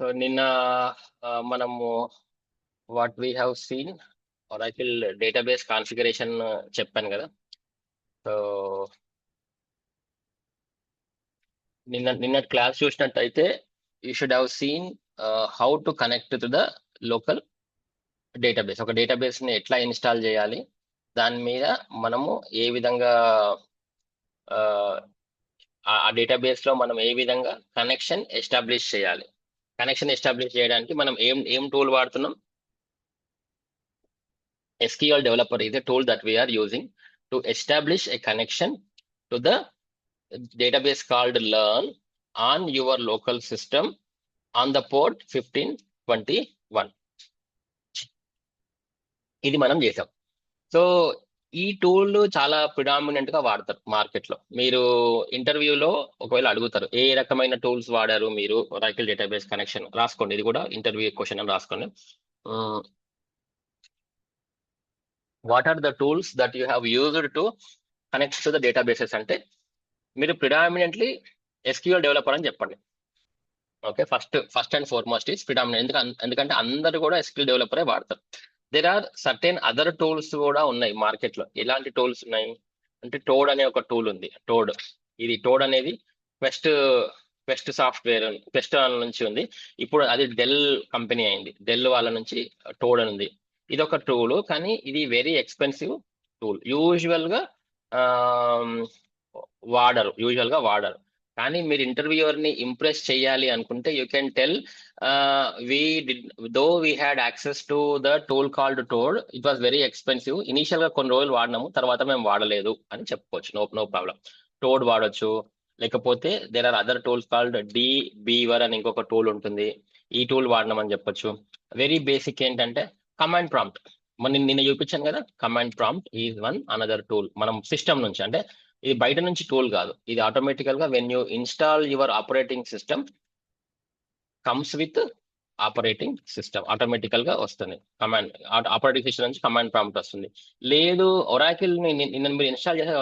So నిన్న మనము what we have seen Oracle database configuration చెప్పాను కదా. సో నిన్న క్లాస్ చూసినట్టయితే you should have seen how to connect to the local database. ఒక డేటాబేస్ ని ఎట్లా ఇన్స్టాల్ చేయాలి, దాని మీద మనము ఏ విధంగా ఆ డేటాబేస్ లో మనం ఏ విధంగా కనెక్షన్ ఎస్టాబ్లిష్ చేయాలి. కనెక్షన్ ఎస్టాబ్లిష్ చేయడానికి మనం ఏం టూల్ వాడుతున్నాం? SQL developer is a tool that we are using to establish a connection to the database called learn on your local system on the port 1521. ఇది మనం చేసాం. సో ఈ tool చాలా ప్రిడామినెంట్ గా వాడతారు మార్కెట్ లో. మీరు ఇంటర్వ్యూలో ఒకవేళ అడుగుతారు ఏ రకమైన టూల్స్ వాడారు మీరు ఒరాకిల్ డేటాబేస్ కనెక్షన్, రాసుకోండి. ఇది కూడా ఇంటర్వ్యూ క్వశ్చన్ అని రాసుకోండి. What are the tools that you have used to connect to the databases అంటే మీరు ప్రిడామినెంట్లీ SQL డెవలపర్ అని చెప్పండి. Okay, first and foremost is predominant. ఎందుకంటే అందరు కూడా SQL డెవలపరే వాడతారు. There are certain other tools కూడా ఉన్నాయి మార్కెట్ లో. ఎలాంటి టూల్స్ ఉన్నాయి అంటే టోడ్ అనే ఒక టూల్ ఉంది. టోడ్ అనేది క్వెస్ట్ సాఫ్ట్వేర్, క్వెస్ట్ నుంచి ఉంది. ఇప్పుడు అది డెల్ కంపెనీ అయింది. డెల్ వాళ్ళ నుంచి టోడ్ అని ఉంది. ఇది ఒక టూల్, కానీ ఇది వెరీ ఎక్స్పెన్సివ్ టూల్. యూజువల్ గా వాడరు. కానీ మీరు ఇంటర్వ్యూయర్ ని ఇంప్రెస్ చేయాలి అనుకుంటే you can tell we had access to the tool called towed, it was very expensive. Initial గా కొన్ని రోజులు వాడినాము, తర్వాత మేము వాడలేదు అని చెప్పుకోవచ్చు. No problem. టోడ్ వాడొచ్చు. లేకపోతే there are other tools called beaver అని ఇంకొక టూల్ ఉంటుంది. ఈ టూల్ వాడినామని చెప్పొచ్చు. వెరీ బేసిక్ ఏంటంటే కమాండ్ ప్రాంప్ట్. నిన్న చూపించాను కదా, command prompt is one another tool. మనం సిస్టమ్ నుంచి, అంటే ఇది బయట నుంచి టూల్ కాదు, ఇది ఆటోమేటికల్ గా when you install your operating system comes with operating system, automatical గా వస్తుంది. కమాండ్ ఆపరేటింగ్ సిస్టమ్ నుంచి కమాండ్ ప్రాంప్ట్ వస్తుంది. లేదు ఒరాకిల్ నిన్న మీరు ఇన్స్టాల్ చేశారు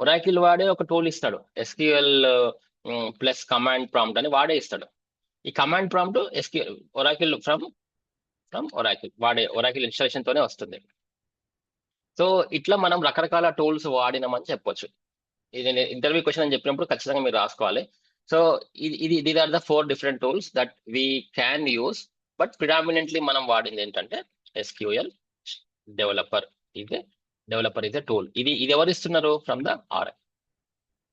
ఒరాకిల్ వాడే ఒక టూల్ ఇస్తాడు, SQL ప్లస్ కమాండ్ ప్రాంప్ట్ అని వాడే ఇస్తాడు. ఈ command prompt SQL Oracle from Oracle installation తోనే వస్తుంది. సో ఇట్లా మనం రకరకాల టూల్స్ వాడినామని చెప్పొచ్చు. ఇది ఇంటర్వ్యూ క్వశ్చన్ అని చెప్పినప్పుడు ఖచ్చితంగా మీరు రాసుకోవాలి. So these are the 4 different tools that we can use. But predominantly మనం వాడింది ఏంటంటే SQL developer is a tool. ఇది ఎవరు ఇస్తున్నారు? From the RI.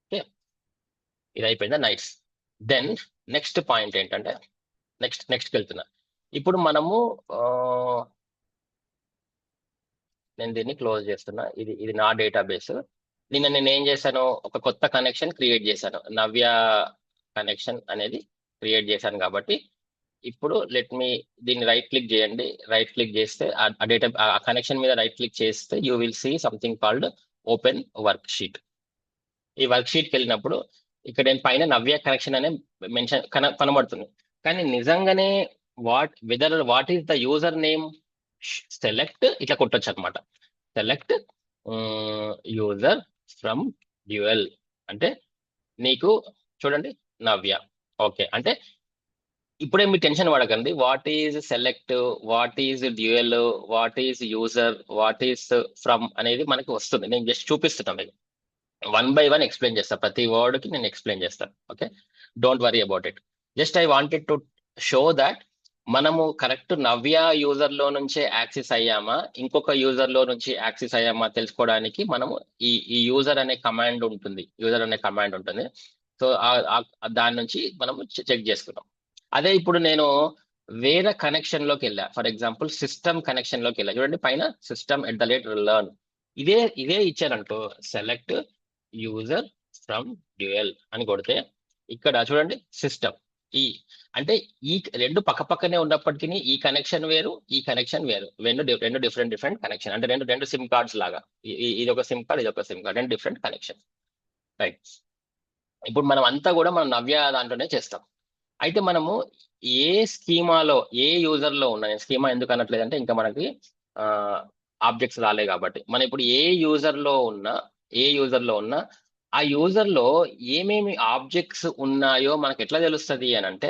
ఓకే, ఇది అయిపోయిందా? నైస్. దెన్ నెక్స్ట్ పాయింట్ ఏంటంటే నెక్స్ట్కి వెళ్తున్నా. ఇప్పుడు మనము నేను దీన్ని క్లోజ్ చేస్తున్నా. ఇది నా డేటాబేస్. నిన్న నేను ఏం చేశాను, ఒక కొత్త కనెక్షన్ క్రియేట్ చేశాను, నవ్య కనెక్షన్ అనేది క్రియేట్ చేశాను. కాబట్టి ఇప్పుడు దీన్ని రైట్ క్లిక్ చేయండి. రైట్ క్లిక్ చేస్తే ఆ కనెక్షన్ మీద రైట్ క్లిక్ చేస్తే you will see something called open work sheet. ఈ వర్క్ షీట్కి వెళ్ళినప్పుడు ఇక్కడ నేను పైన నవ్య కనెక్షన్ అనే మెన్షన్ కనబడుతుంది. కానీ నిజంగానే what is the user name, select ఇట్లా కొట్టొచ్చు అనమాట. సెలెక్ట్ యూజర్ ఫ్రమ్ డ్యూయల్ అంటే నీకు చూడండి నవ్య. ఓకే, అంటే ఇప్పుడే మీరు టెన్షన్ పడకండి. What is select, what is dual, what is user, what is from అనేది మనకి వస్తుంది. నేను జస్ట్ చూపిస్తున్నాను మీకు. 1 by 1 ఎక్స్ప్లెయిన్ చేస్తాను. ప్రతి వర్డ్ కి నేను ఎక్స్ప్లెయిన్ చేస్తాను. Okay, don't worry about it. Just I wanted to show that మనము కరెక్ట్ నవ్య యూజర్ లో నుంచే యాక్సెస్ అయ్యామా, ఇంకొక యూజర్ లో నుంచి యాక్సెస్ అయ్యామా తెలుసుకోవడానికి మనము ఈ యూజర్ అనే కమాండ్ ఉంటుంది. సో దాని నుంచి మనము చెక్ చేసుకున్నాం. అదే ఇప్పుడు నేను వేరే కనెక్షన్ లోకి వెళ్ళా. ఫర్ ఎగ్జాంపుల్ సిస్టమ్ కనెక్షన్ లోకి వెళ్ళా. చూడండి పైన system@learn ఇదే ఇచ్చారంటూ సెలెక్ట్ యూజర్ ఫ్రమ్ డ్యూయల్ అని కొడితే ఇక్కడ చూడండి సిస్టమ్. అంటే ఈ రెండు పక్కనే ఉన్నప్పటికీ ఈ కనెక్షన్ వేరు, ఈ కనెక్షన్ వేరు. రెండు డిఫరెంట్ కనెక్షన్. అంటే రెండు సిమ్ కార్డ్స్ లాగా. ఇది ఒక సిమ్ కార్డ్, ఇది ఒక సిమ్ కార్డ్, రెండు డిఫరెంట్ కనెక్షన్. రైట్. ఇప్పుడు మనం అంతా కూడా మనం నవ్య దాంట్లోనే చేస్తాం. అయితే మనము ఏ స్కీమాలో ఏ యూజర్ లో ఉన్నా, స్కీమా ఎందుకు అనట్లేదంటే ఇంకా మనకి ఆబ్జెక్ట్స్ రాలే కాబట్టి, మనం ఇప్పుడు ఏ యూజర్ లో ఉన్నా ఆ యూజర్ లో ఏమేమి ఆబ్జెక్ట్స్ ఉన్నాయో మనకు ఎట్లా తెలుస్తుంది అని అంటే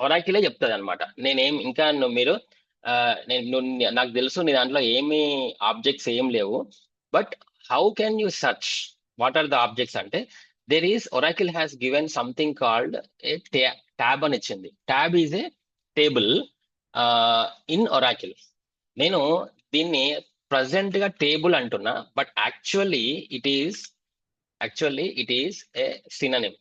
ఒరాకిలే చెప్తుంది అనమాట. నేనేం ఇంకా మీరు నాకు తెలుసు నీ దాంట్లో ఏమి ఆబ్జెక్ట్స్ ఏం లేవు, but how can you search what are the objects అంటే Oracle has given something called a tab అని ఇచ్చింది. Tab is a table in Oracle. నేను దీన్ని ప్రజెంట్ గా టేబుల్ అంటున్నా, but actually it is a synonym.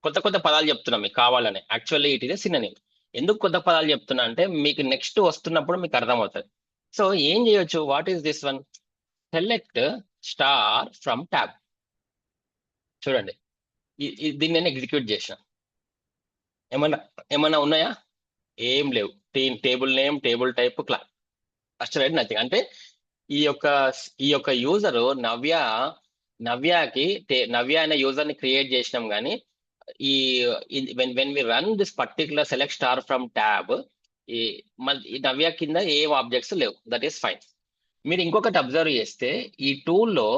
కొత్త కొత్త పదాలు చెప్తున్నా మీకు కావాలని. Actually it is a synonym. ఎందుకు కొత్త పదాలు చెప్తున్నా అంటే మీకు నెక్స్ట్ వస్తున్నప్పుడు మీకు అర్థమవుతుంది. సో ఏం చేయొచ్చు, what is this one? Select star from tab. చూడండి, దీన్ని నేను ఎగ్జిక్యూట్ చేసిన. ఏమన్నా ఏమన్నా ఉన్నాయా? ఏం లేవు. Table name, table type, class, అసలు నథింగ్. అంటే ఈ యొక్క యూజర్ నవ్యకి నవ్య అనే యూజర్ ని క్రియేట్ చేసినాం, కానీ ఈ when we run this particular select star from tab, ఈ నవ్య కింద ఏం ఆబ్జెక్ట్స్ లేవు. That is fine. మీరు ఇంకొకటి అబ్జర్వ్ చేస్తే ఈ టూల్లో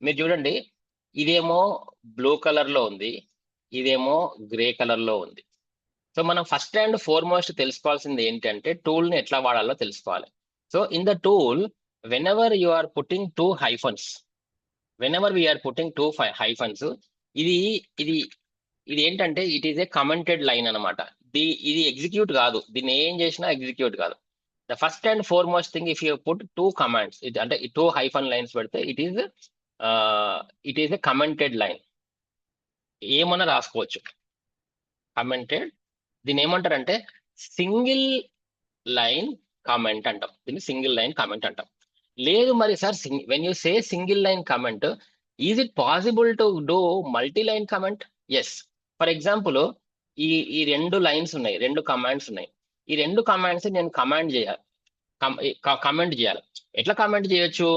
మీరు చూడండి, ఇదేమో బ్లూ కలర్ లో ఉంది, ఇదేమో గ్రే కలర్ లో ఉంది. సో మనం ఫస్ట్ అండ్ ఫార్మోస్ట్ తెలుసుకోవాల్సింది ఏంటంటే టూల్ ని ఎట్లా వాడాలో తెలుసుకోవాలి. So in the tool, whenever you are putting two hyphens, ఇది ఇది ఇది ఏంటంటే it is a commented line అనమాట. ఇది ఎగ్జిక్యూట్ కాదు. దీన్ని ఏం చేసినా ఎగ్జిక్యూట్ కాదు. The first and foremost thing, if you put two commands, అంటే టూ హైఫన్ లైన్స్ పెడితే it is a commented line. ఏమన్నా రాసుకోవచ్చు కమెంటెడ్. దీన్ని ఏమంటారంటే సింగిల్ లైన్ కామెంట్ అంటాం. దీన్ని సింగిల్ లైన్ కామెంట్ అంటాం. లేదు మరి sir, when you say single line comment, is it possible to do multi line comment? Yes. For example, ఈ రెండు లైన్స్ ఉన్నాయి, రెండు కమాండ్స్ ఉన్నాయి. ఈ రెండు కమాండ్స్ నేను కమాండ్ చేయాలి, కమెంట్ చేయాలి. ఎట్లా కమెంట్ చేయొచ్చు?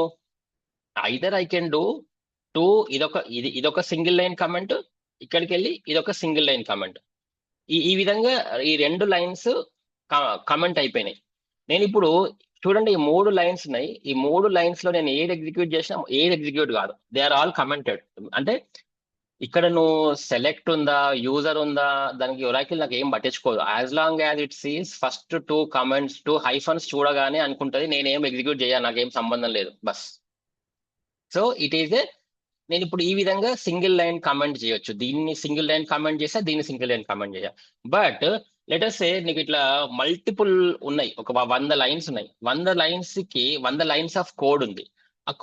Either I can do two, ఇదొక సింగిల్ లైన్ కమెంట్, ఇక్కడికి వెళ్ళి ఇదొక సింగిల్ లైన్ కమెంట్. ఈ విధంగా ఈ రెండు లైన్స్ కమెంట్ అయిపోయినాయి. నేను ఇప్పుడు చూడండి, ఈ మూడు లైన్స్ ఉన్నాయి. ఈ మూడు లైన్స్ లో నేను ఏది ఎగ్జిక్యూట్ చేసినా ఏది ఎగ్జిక్యూట్ కాదు. They are all commented. అంటే ఇక్కడ నువ్వు సెలెక్ట్ ఉందా, యూజర్ ఉందా, దానికి ఒరాకిల్ నాకు ఏం పట్టించుకోదు. As long as it sees first two comments, two hyphens చూడగానే అనుకుంటది నేనేం ఎగ్జిక్యూట్ చేయాలి, నాకేం సంబంధం లేదు, బస్. సో ఇట్ ఈస్ ఏ, నేను ఇప్పుడు ఈ విధంగా సింగిల్ లైన్ కామెంట్ చేయొచ్చు. దీన్ని సింగిల్ లైన్ కామెంట్ చేసా, దీన్ని సింగిల్ లైన్ కామెంట్ చేసా. బట్ లెట్ us సే నీకు ఇట్లా మల్టిపుల్ ఉన్నాయి, ఒక 100 లైన్స్ ఉన్నాయి. 100 లైన్స్ కి 100 లైన్స్ ఆఫ్ కోడ్ ఉంది. ఆ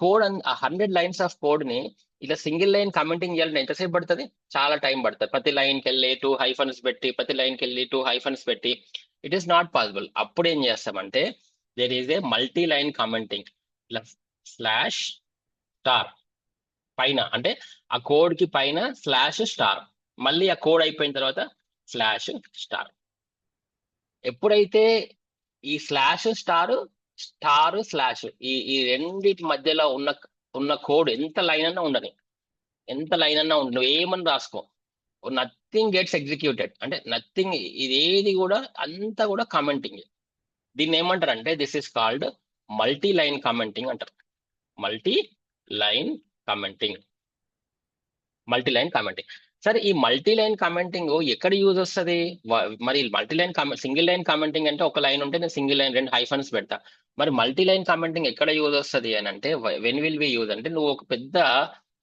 100 లైన్స్ ఆఫ్ కోడ్ ని ఇట్లా సింగిల్ లైన్ కామెంటింగ్ చేయాలంటే ఎంతసేపు పడుతుంది? చాలా టైం పడుతుంది. ప్రతి లైన్కి వెళ్ళి 2 హైఫన్స్ పెట్టి, ప్రతి లైన్కి వెళ్ళి 2 హైఫన్స్ పెట్టి, ఇట్ ఈస్ నాట్ పాసిబుల్. అప్పుడు ఏం చేస్తామంటే there is a multi line commenting. ఇట్లా స్లాష్ స్టార్ పైన, అంటే ఆ కోడ్ కి పైన స్లాష్ స్టార్, మళ్ళీ ఆ కోడ్ అయిపోయిన తర్వాత స్లాష్ స్టార్. ఎప్పుడైతే ఈ స్లాష్ స్టార్ స్లాష్ ఈ రెండింటి మధ్యలో ఉన్న కోడ్ ఎంత లైన్ అన్నా ఉండని, నువ్వు ఏమని రాసుకో, నథింగ్ గెట్స్ ఎగ్జిక్యూటెడ్. అంటే నథింగ్, ఇదేది కూడా అంతా కూడా కామెంటింగ్. దీన్ని ఏమంటారు అంటే this is called multi line commenting అంటారు. Multi line commenting. సరే, ఈ మల్టీ లైన్ కామెంటింగ్ ఎక్కడ యూజ్ వస్తుంది? మరి multi line single line commenting అంటే ఒక లైన్ ఉంటే నేను సింగిల్ లైన్ 2 హైఫన్స్ పెడతా. మరి మల్టీ లైన్ కామెంటింగ్ ఎక్కడ యూజ్ వస్తుంది అని అంటే, వెన్ విల్ బి యూజ్ అంటే, నువ్వు ఒక పెద్ద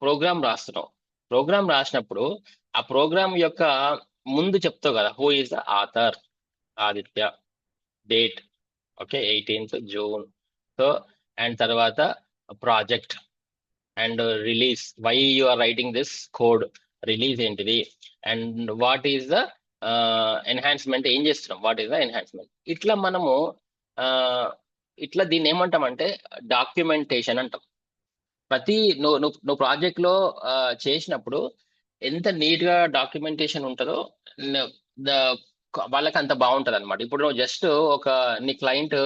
ప్రోగ్రామ్ రాస్తున్నావు. ప్రోగ్రామ్ రాసినప్పుడు ఆ ప్రోగ్రామ్ యొక్క ముందు చెప్తావు కదా, who is the author, Aditya, date, okay 18th June. So and తర్వాత project and release, why you are writing this code, release ఏంటిది, and what is the enhancement, ఏం చేస్తున్నాం, వాట్ ఈస్ ద ఎన్హాన్స్మెంట్. ఇట్లా మనము ఇట్లా దీన్ని ఏమంటామంటే డాక్యుమెంటేషన్ అంటాం. నువ్వు ప్రాజెక్ట్ లో చేసినప్పుడు ఎంత నీట్ గా డాక్యుమెంటేషన్ ఉంటుందో వాళ్ళకి అంత బాగుంటది అనమాట. ఇప్పుడు నువ్వు జస్ట్ నీ క్లయింట్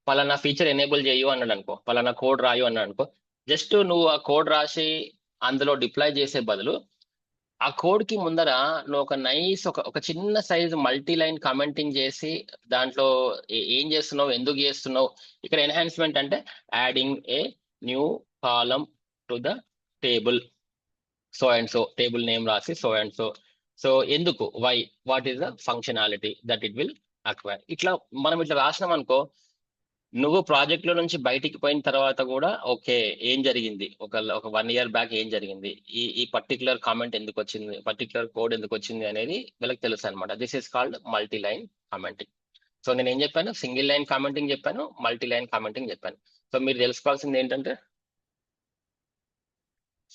పలానా ఫీచర్ ఎనేబుల్ చేయు అన్నాడు అనుకో, పలానా కోడ్ రాయు అన్నాడు అనుకో, జస్ట్ నువ్వు ఆ కోడ్ రాసి అందులో డిప్లాయ్ చేసే బదులు ఆ కోడ్ కి ముందర నువ్వు ఒక చిన్న సైజు మల్టీ లైన్ కామెంటింగ్ చేసి దాంట్లో ఏం చేస్తున్నావు, ఎందుకు చేస్తున్నావు, ఇక్కడ ఎన్హాన్స్మెంట్ అంటే adding a new column to the table, so and so, table name రాసి సో అండ్ సో, సో ఎందుకు, why, what is the functionality that it will acquire. ఇట్లా మనం ఇట్లా రాసినాం అనుకో, నువ్వు ప్రాజెక్ట్ లో నుంచి బయటికి పోయిన తర్వాత కూడా ఓకే ఏం జరిగింది, ఒక 1 year బ్యాక్ ఏం జరిగింది, ఈ పర్టికులర్ కామెంట్ ఎందుకు వచ్చింది, పర్టికులర్ కోడ్ ఎందుకు వచ్చింది అనేది వీళ్ళకి తెలుసు అనమాట. This is called multi line commenting. So నేను ఏం చెప్పాను, సింగిల్ లైన్ కామెంటింగ్ చెప్పాను, మల్టీ లైన్ కామెంటింగ్ చెప్పాను. సో మీరు తెలుసుకోవాల్సింది ఏంటంటే,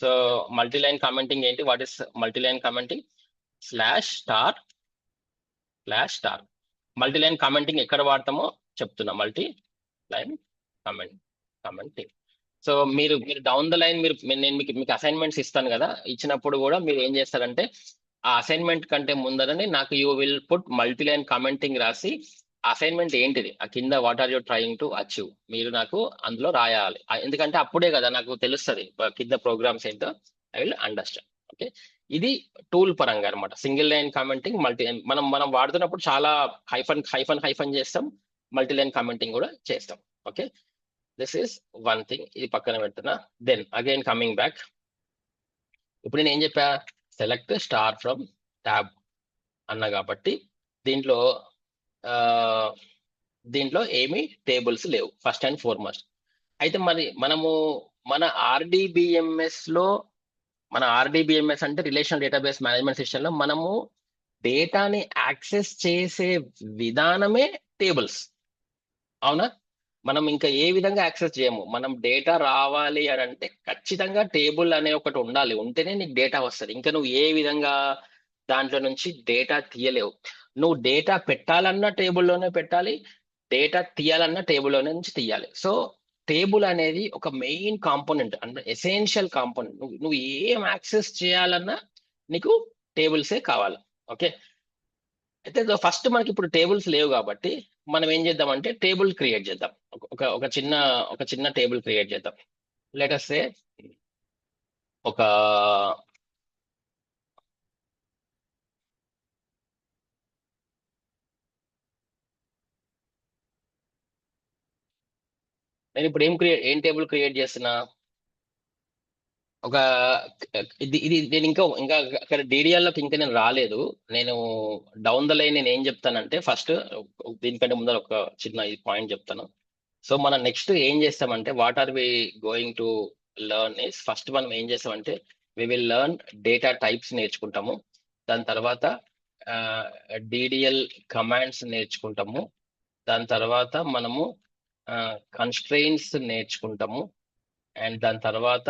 సో మల్టీ లైన్ కామెంటింగ్ ఏంటి, what is multi line commenting, slash star slash star. Multi line commenting ఎక్కడ వాడతామో చెప్తున్నా, మల్టీ లైన్ కామెంటింగ్. సో మీరు డౌన్ ద లైన్ నేను మీకు అసైన్మెంట్స్ ఇస్తాను కదా, ఇచ్చినప్పుడు కూడా మీరు ఏం చేస్తారంటే ఆ అసైన్మెంట్ కంటే ముందరనే నాకు you will put multi line commenting రాసి అసైన్మెంట్ ఏంటిది ఆ కింద what are you trying to achieve మీరు నాకు అందులో రాయాలి. ఎందుకంటే అప్పుడే కదా నాకు తెలుస్తుంది కింద ప్రోగ్రామ్స్ ఏంటో, ఐ విల్ అండర్స్టాండ్. ఓకే, ఇది టూల్ పరంగా అనమాట. Single line commenting, multi line మనం వాడుతున్నప్పుడు చాలా హైఫన్ చేస్తాం, మల్టీ లైన్ కామెంటింగ్ కూడా చేస్తాం. Okay, this is one thing, ఇది పక్కన పెడుతున్నా. దెన్ అగైన్ కమింగ్ బ్యాక్, ఇప్పుడు నేను ఏం చెప్పా, సెలెక్ట్ స్టార్ ఫ్రమ్ ట్యాబ్ అన్నా కాబట్టి దీంట్లో ఏమీ టేబుల్స్ లేవు ఫస్ట్ అండ్ ఫార్మోస్ట్. అయితే మరి మన ఆర్డిబిఎంఎస్ అంటే రిలేషనల్ డేటాబేస్ మేనేజ్మెంట్ సిస్టమ్ లో మనము డేటాని యాక్సెస్ చేసే విధానమే టేబుల్స్. అవునా, మనం ఇంకా ఏ విధంగా యాక్సెస్ చేయము. మనం డేటా రావాలి అని అంటే ఖచ్చితంగా టేబుల్ అనే ఒకటి ఉండాలి, ఉంటేనే నీకు డేటా వస్తుంది. ఇంకా నువ్వు ఏ విధంగా దాంట్లో నుంచి డేటా తీయలేవు. నువ్వు డేటా పెట్టాలన్నా టేబుల్లోనే పెట్టాలి, డేటా తీయాలన్నా టేబుల్లోనే నుంచి తీయాలి. సో టేబుల్ అనేది ఒక మెయిన్ కాంపోనెంట్, అంటే ఎసెన్షియల్ కాంపోనెంట్. నువ్వు ఏం యాక్సెస్ చేయాలన్నా నీకు టేబుల్సే కావాలి. ఓకే, అయితే ఫస్ట్ మనకి ఇప్పుడు టేబుల్స్ లేవు కాబట్టి మనం ఏం చేద్దామంటే టేబుల్ క్రియేట్ చేద్దాం. ఒక చిన్న టేబుల్ క్రియేట్ చేద్దాం. లెట్ us సే ఒక నేను ఇప్పుడు ఏం టేబుల్ క్రియేట్ చేస్తున్నా, ఒక ఇది నేను ఇంకా అక్కడ డీడీఎల్లోకి ఇంకా నేను రాలేదు. నేను డౌన్ ద లైన్ నేను ఏం చెప్తానంటే, ఫస్ట్ దీనికంటే ముందర ఒక చిన్న పాయింట్ చెప్తాను. సో మనం నెక్స్ట్ ఏం చేస్తామంటే, what are we going to learn is, first మనం ఏం చేస్తామంటే we will learn data types నేర్చుకుంటాము. దాని తర్వాత డిడిఎల్ కమాండ్స్ నేర్చుకుంటాము. దాని తర్వాత మనము కన్స్ట్రెయిన్స్ నేర్చుకుంటాము. అండ్ దాని తర్వాత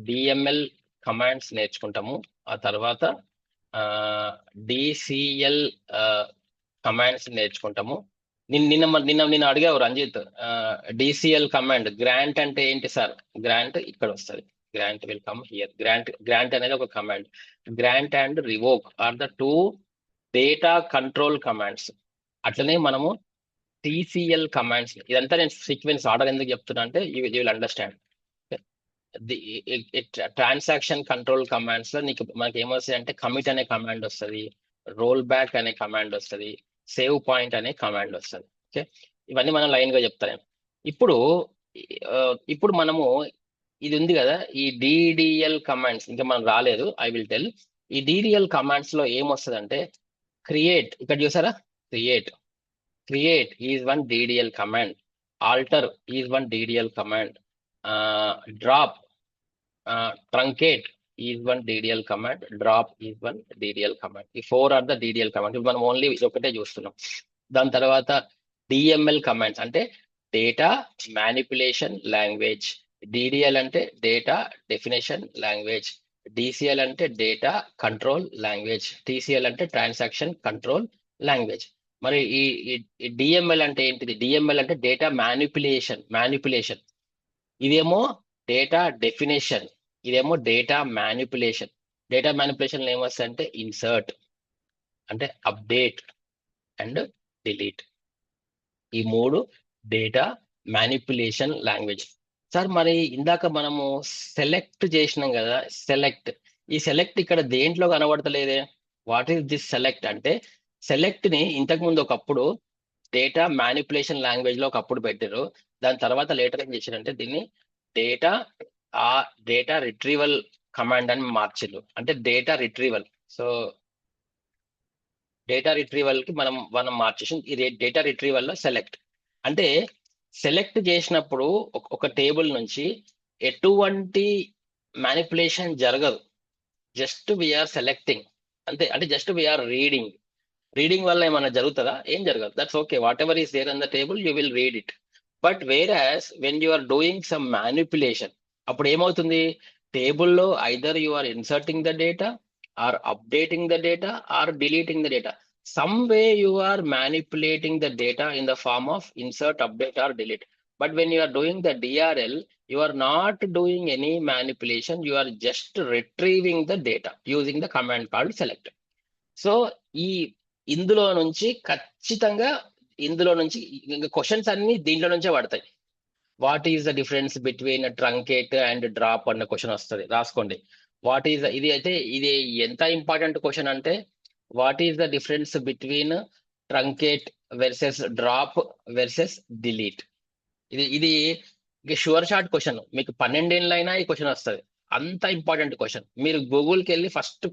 డిఎంఎల్ కమాండ్స్ నేర్చుకుంటాము. ఆ తర్వాత డిసిఎల్ కమాండ్స్ నేర్చుకుంటాము. నిన్న అడిగావు రంజిత్, డిసిఎల్ కమాండ్ గ్రాంట్ అంటే ఏంటి సార్, గ్రాంట్ ఇక్కడ వస్తుంది, grant will come here. Grant అనేది ఒక command. Grant and revoke are the 2 data control commands. అట్లనే మనము టీసీఎల్ కమాండ్స్, ఇదంతా నేను సీక్వెన్స్ ఆర్డర్ ఎందుకు చెప్తున్నా అంటే you will understand. Transaction control commands లో మనకి ఏమొస్తాయి అంటే కమిట్ అనే కమాండ్ వస్తుంది, రోల్ బ్యాక్ అనే కమాండ్ వస్తుంది, సేవ్ పాయింట్ అనే కమాండ్ వస్తుంది. ఓకే, ఇవన్నీ మనం లైన్ గా చెప్తాను. ఇప్పుడు మనము ఇది ఉంది కదా, ఈ డిడిఎల్ కమాండ్స్ ఇంకా మనం రాలేదు, ఐ విల్ టెల్. ఈ డిడిఎల్ కమాండ్స్ లో ఏమొస్తుంది అంటే క్రియేట్, ఇక్కడ చూసారా, create is one DDL command, alter is one DDL command, drop truncate is one DDL command, drop is one DDL command. ఈ 4 are the DDL command. ఇప్పుడు మనం only ఒకటే చూస్తున్నాం. దాని తర్వాత డిఎంఎల్ కమాండ్స్ అంటే డేటా మ్యానిపులేషన్ లాంగ్వేజ్, డిడిఎల్ అంటే data definition language, DCL అంటే డేటా కంట్రోల్ లాంగ్వేజ్, టీసీఎల్ అంటే ట్రాన్సాక్షన్ కంట్రోల్ లాంగ్వేజ్. మరి ఈ డిఎంఎల్ అంటే ఏంటిది, డిఎంఎల్ అంటే డేటా మ్యానిపులేషన్, ఇదేమో డేటా డెఫినేషన్, ఇదేమో డేటా మ్యానిపులేషన్. డేటా మ్యానిపులేషన్ ఏమొస్తాయి అంటే ఇన్సర్ట్, అంటే అప్డేట్ అండ్ డిలీట్. ఈ 3 డేటా మ్యానిపులేషన్ లాంగ్వేజ్. సార్ మరి ఇందాక మనము సెలెక్ట్ చేసినాం కదా, ఈ సెలెక్ట్ ఇక్కడ దేంట్లో కనబడతలేదే, వాట్ ఈస్ దిస్ సెలెక్ట్ అంటే, సెలెక్ట్ ని ఇంతకు ముందు ఒకప్పుడు డేటా మ్యానిపులేషన్ లాంగ్వేజ్ లో ఒకప్పుడు పెట్టారు, దాని తర్వాత లేటర్ ఏం చేశారంటే దీన్ని డేటా రిట్రీవల్ కమాండ్ అని మార్చారు. అంటే data retrieval, so data retrieval కి మనం మార్చేసి ఈ డేటా రిట్రీవల్ లో సెలెక్ట్ అంటే సెలెక్ట్ చేసినప్పుడు ఒక టేబుల్ నుంచి ఎటువంటి మ్యానిపులేషన్ జరగదు. జస్ట్ వీఆర్ సెలెక్టింగ్ అంతే. అంటే జస్ట్ వీఆర్ రీడింగ్ వల్ల ఏమైనా జరుగుతుందా? ఏం జరగదు. That's okay. Whatever is there on the table you will read it. But whereas when you are doing some manipulation, అప్పుడు ఏమవుతుంది? టేబుల్లో either you are inserting the data or updating the data or deleting the data. Some way you are manipulating the data in the form of insert, update or delete. But when you are doing the DRL, you are not doing any manipulation. You are just retrieving the data using the command called select. So ఈ ఇందులో నుంచి ఖచ్చితంగా questions అన్ని దీంట్లో నుంచే పడతాయి. What is the difference between truncate and drop అన్న question వస్తుంది, రాసుకోండి. వాట్ ఈస్ ఇది ఎంత ఇంపార్టెంట్ క్వశ్చన్ అంటే, what is the difference between truncate versus drop versus delete. ఇది షూర్ షార్ట్ క్వశ్చన్. మీకు 12 ఏళ్ళైనా ఈ క్వశ్చన్ వస్తుంది. అంత ఇంపార్టెంట్ క్వశ్చన్. మీరు గూగుల్కి వెళ్ళి first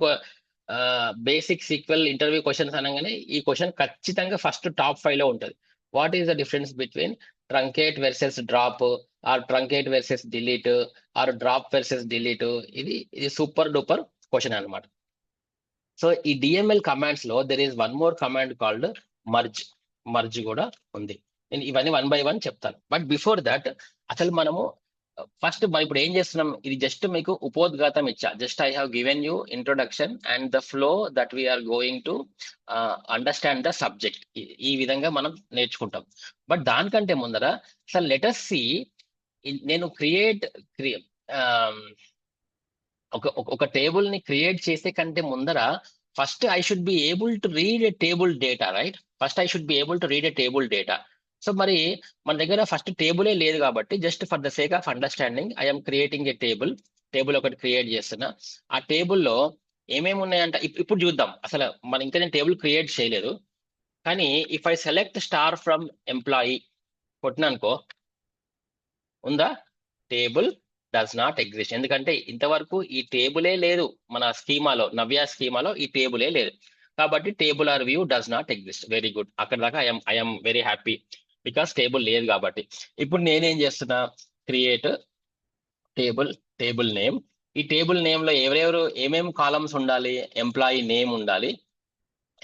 basic sequel interview questions అనగానే ఈ క్వశ్చన్ ఖచ్చితంగా ఫస్ట్ టాప్ 5 లో ఉంటుంది. What is the difference between truncate versus drop or truncate versus delete or drop versus delete. ఇది సూపర్ డూపర్ క్వశ్చన్ అనమాట. సో ఈ డిఎంఎల్ కమాండ్స్ లో there is one more command called merge కూడా ఉంది. నేను ఇవన్నీ 1 by 1 చెప్తాను. బట్ బిఫోర్ దట్ అసలు మనము ఫస్ట్ ఇప్పుడు ఏం చేస్తున్నాం, ఇది జస్ట్ మీకు ఉపోద్ఘాతం ఇచ్చా. Just I have given you introduction and the flow that we are going to understand the subject. ఈ విధంగా మనం నేర్చుకుంటాం. బట్ దానికంటే ముందర అసలు లెట్ us see, నేను ఒక టేబుల్ ని క్రియేట్ చేసే కంటే ముందర first I should be able to read a table data, right? First I should be able to read a table data. So మరి మన దగ్గర ఫస్ట్ టేబులే లేదు కాబట్టి just for the sake of understanding I'm creating a table ఒకటి create చేస్తున్నా. ఆ టేబుల్లో ఏమేమి ఉన్నాయంట ఇప్పుడు చూద్దాం. అసలు మన ఇంకా నేను టేబుల్ క్రియేట్ చేయలేదు, కానీ if I select star from employee కొట్టినా అనుకో, ఉందా? Table does not exist. ఎందుకంటే ఇంతవరకు ఈ టేబులే లేదు మన స్కీమాలో, నవ్య స్కీమాలో ఈ టేబులే లేదు కాబట్టి table or view does not exist. Very good. అక్కడ దాకా I'm very happy because table లేదు కాబట్టి. ఇప్పుడు నేనేం చేస్తున్నా, క్రియేట్ టేబుల్ నేమ్. ఈ టేబుల్ నేమ్ లో ఎవరెవరు ఏమేమి కాలమ్స్ ఉండాలి? ఎంప్లాయీ నేమ్ ఉండాలి,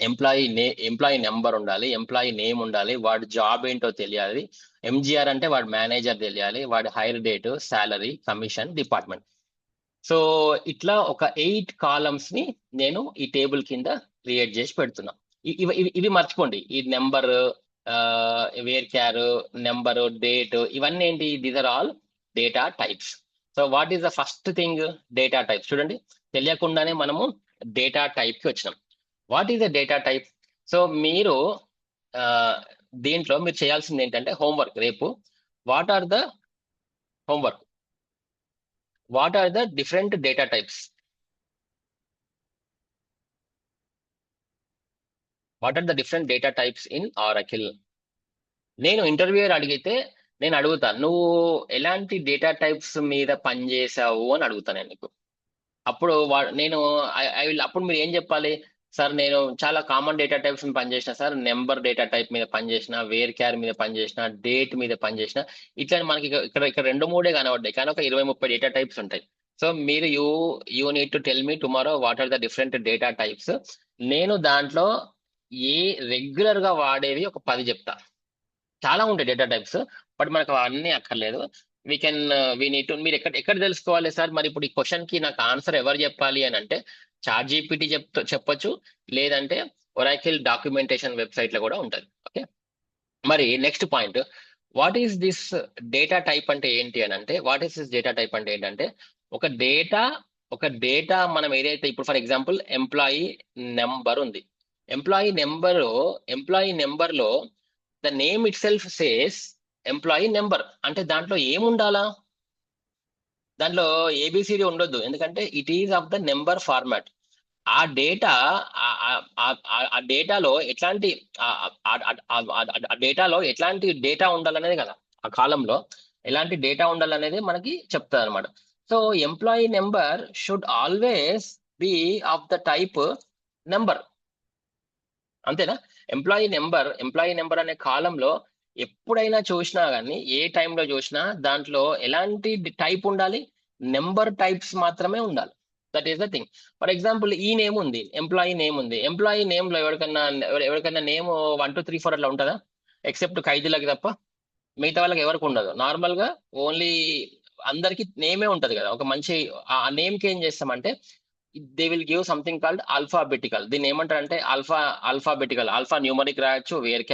ఎంప్లాయీ నెంబర్ ఉండాలి, ఎంప్లాయీ నేమ్ ఉండాలి, వాడి జాబ్ ఏంటో తెలియాలి, ఎంజిఆర్ అంటే వాడి మేనేజర్ తెలియాలి, వాడి hire date, salary, commission, department. So ఇట్లా ఒక 8 కాలమ్స్ ని నేను ఈ టేబుల్ కింద క్రియేట్ చేసి పెడుతున్నా. ఇవి మర్చిపోండి. ఈ number, varchar, number, date, ఇవన్నీ ఏంటి? These are all data types. So what is the first thing? Data types. చూడండి, తెలియకుండానే మనము డేటా టైప్ కి వచ్చినాం. What is the data type? So మీరు దీంట్లో మీరు చేయాల్సింది ఏంటంటే హోంవర్క్. రేపు what are the different data types? What are the different data types in Oracle? నేను ఇంటర్వ్యూయర్ అడిగితే నేను అడుగుతాను, నువ్వు ఎలాంటి డేటా టైప్స్ మీద పనిచేసావు అని అడుగుతాను నేను నీకు. అప్పుడు అప్పుడు మీరు ఏం చెప్పాలి? సార్ నేను చాలా కామన్ డేటా టైప్స్ మీద పనిచేసిన సార్, నెంబర్ డేటా టైప్ మీద పనిచేసిన, వేర్ క్యార్ మీద పనిచేసిన, డేట్ మీద పనిచేసిన. ఇట్లా మనకి ఇక్కడ 2-3 కనబడ్డాయి, కానీ ఒక 20-30 డేటా టైప్స్ ఉంటాయి. సో మీరు you need to tell me tomorrow what are the different data types. నేను దాంట్లో రెగ్యులర్ గా వాడేవి ఒక 10 చెప్తా. చాలా ఉంటాయి డేటా టైప్స్, బట్ మనకు అన్నీ అక్కర్లేదు. We need to. మీరు ఎక్కడ తెలుసుకోవాలి సార్? మరి ఇప్పుడు ఈ క్వశ్చన్ కి నాకు ఆన్సర్ ఎవరు చెప్పాలి అని అంటే ChatGPT చెప్పొచ్చు, లేదంటే ఒరాకిల్ డాక్యుమెంటేషన్ వెబ్సైట్ లో కూడా ఉంటుంది. ఓకే, మరి next point, what is this data type అంటే ఏంటి అని అంటే, what is this data type అంటే ఏంటంటే, ఒక డేటా మనం ఏదైతే ఇప్పుడు ఫర్ ఎగ్జాంపుల్ ఎంప్లాయీ నెంబర్ ఉంది. ఎంప్లాయీ నెంబర్ లో the name it self says employee number. అంటే దాంట్లో ఏముండాలా? దాంట్లో ఏబిసిడి ఉండొద్దు, ఎందుకంటే it is of the number format. ఆ డేటాలో ఎట్లాంటి డేటా ఉండాలనేది కదా, ఆ కాలంలో ఎలాంటి డేటా ఉండాలనేది మనకి చెప్తుంది అనమాట. So employee number should always be of the type number. అంతేనా? ఎంప్లాయీ నెంబర్ అనే కాలంలో ఎప్పుడైనా చూసినా కానీ, ఏ టైంలో చూసినా దాంట్లో ఎలాంటి టైప్ ఉండాలి? నెంబర్ టైప్స్ మాత్రమే ఉండాలి. That is the thing. For example ఈ నేమ్ ఉంది, ఎంప్లాయీ నేమ్ ఉంది. ఎంప్లాయీ నేమ్ లో ఎవరికైనా నేమ్ 1 2 3 4 అట్లా ఉంటుందా? ఎక్సెప్ట్ ఖైదీలకి తప్ప మిగతా వాళ్ళకి ఎవరికి ఉండదు. నార్మల్ గా ఓన్లీ అందరికి నేమే ఉంటది కదా. ఒక మంచి ఆ నేమ్ కి ఏం చేస్తామంటే they will give something called alphabetical. దీన్ని ఏమంటారు అంటే ఆల్ఫాబెటికల్, ఆల్ఫా న్యూమరిక్ రాయొచ్చు. వేర్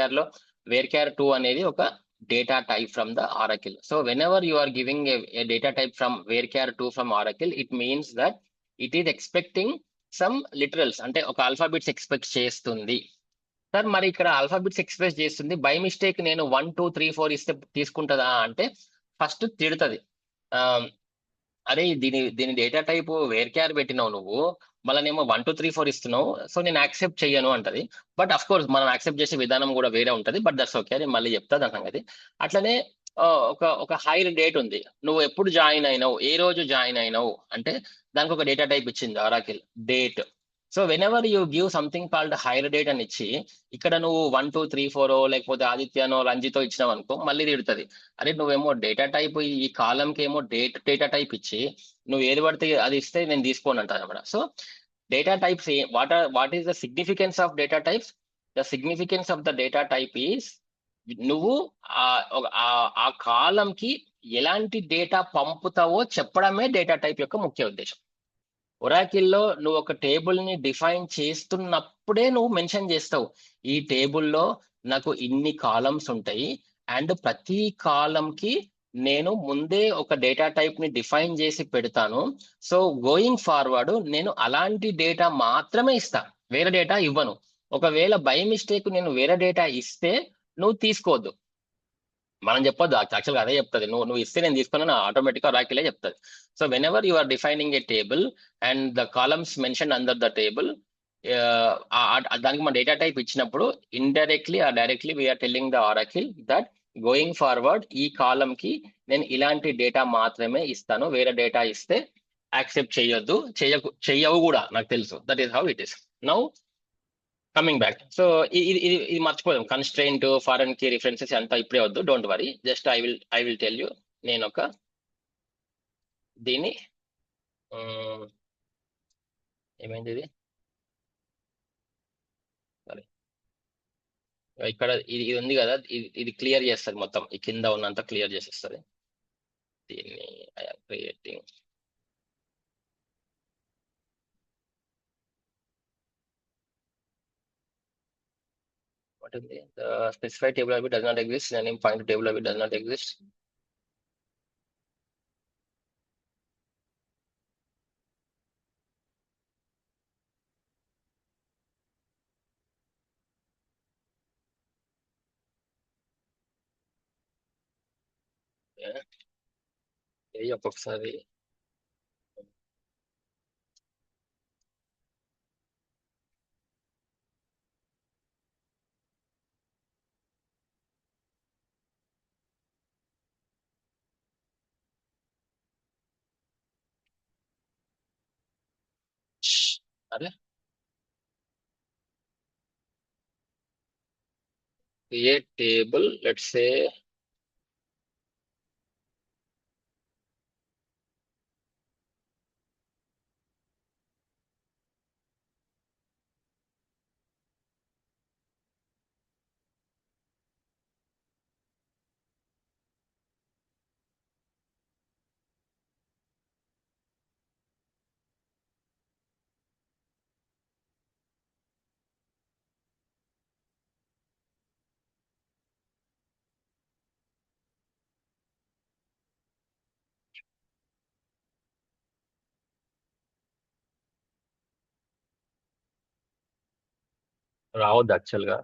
క్యార్ 2 అనేది ఒక data type from the Oracle. So whenever you are giving a data type from varchar 2 from Oracle, it means that it is expecting some literals, అంటే ఒక alphabets expect చేస్తుంది. Sir మరి ఇక్కడ alphabets express చేస్తుంది, by mistake నేను 1 2 3 4 ఇస్తే తీసుకుంటుందా అంటే first తిడుతుంది. అరే దీని డేటా టైప్ వేర్ క్యార్ పెట్టినావు నువ్వు, మళ్ళనేమో 1 2 3 4 ఇస్తున్నావు, సో నేను యాక్సెప్ట్ చెయ్యను అంటది. బట్ అఫ్ కోర్స్ మనం యాక్సెప్ట్ చేసే విధానం కూడా వేరే ఉంటది. బట్ దట్స్ ఓకే, నేను మళ్ళీ చెప్తా దాని సంగతి. అట్లనే ఒక హైర్ డేట్ ఉంది. నువ్వు ఎప్పుడు జాయిన్ అయినావు, ఏ రోజు జాయిన్ అయినావు అంటే దానికి ఒక డేటా టైప్ ఇచ్చింది Oracle, date. So whenever you give something called hire date అని ఇచ్చి ఇక్కడ నువ్వు 1 2 3 4 లేకపోతే ఆదిత్యనో రంజితో ఇచ్చినావు అనుకో, మళ్ళీ తిడుతుంది. అరే నువ్వేమో డేటా టైప్ ఈ కాలంకి ఏమో డేటా టైప్ ఇచ్చి నువ్వు ఏది పడితే అది ఇస్తే నేను తీసుకోను అంటాను అనమాట. So data types what is the significance of data types? The significance of the data type is నువ్వు ఆ కాలంకి ఎలాంటి డేటా పంపుతావో చెప్పడమే డేటా టైప్ యొక్క ముఖ్య ఉద్దేశం. ఒరాకిల్లో నువ్వు ఒక టేబుల్ ని డిఫైన్ చేస్తున్నప్పుడే నువ్వు మెన్షన్ చేస్తావు, ఈ టేబుల్లో నాకు ఇన్ని కాలమ్స్ ఉంటాయి అండ్ ప్రతి కాలంకి నేను ముందే ఒక డేటా టైప్ ని డిఫైన్ చేసి పెడతాను. సో గోయింగ్ ఫార్వర్డ్ నేను అలాంటి డేటా మాత్రమే ఇస్తా, వేరే డేటా ఇవ్వను. ఒకవేళ బై మిస్టేక్ నేను వేరే డేటా ఇస్తే నువ్వు తీసుకోవద్దు. మనం చెప్పొద్దు, యాక్చువల్గా అదే చెప్తుంది. నువ్వు ఇస్తే నేను తీసుకున్నాను ఆటోమేటిక్ గా రాకిలే చెప్తుంది. So whenever you are defining a table and the columns mention under the table, దానికి మన డేటా టైప్ ఇచ్చినప్పుడు indirectly or directly we're telling the Oracle that going forward ఈ కాలం కి నేను ఇలాంటి డేటా మాత్రమే ఇస్తాను, వేరే డేటా ఇస్తే యాక్సెప్ట్ చేయొద్దు, చెయ్యవు కూడా, నాకు తెలుసు. That is how it is. Now coming back. So ఇది మర్చిపోదాం, కన్స్ట్రెయింట్ ఫారెన్ కి రిఫరెన్సెస్ అంతా ఇప్పుడే వద్దు, don't worry. Just I will tell you. నేను ఒక దీన్ని ఏమైంది ఇది, సారీ, ఇక్కడ ఇది ఉంది కదా, ఇది క్లియర్ చేస్తుంది మొత్తం, ఈ కింద ఉన్నంత క్లియర్ చేసేస్తుంది. దీన్ని ఐఎమ్ క్రియేటింగ్. వాట్ ఉంది? స్పెసిఫైడ్ టేబుల్ ఐబి డస్ నాట్ ఎగ్జిస్ట్, నేను ఫైండ్ టేబుల్ ఐబి డస్ నాట్ ఎగ్జిస్ట్. ఇది ఒక్కొక్కసారి అరే క్రియేట్ టేబుల్, లెట్స్ సే రావద్దు యాక్చువల్గా.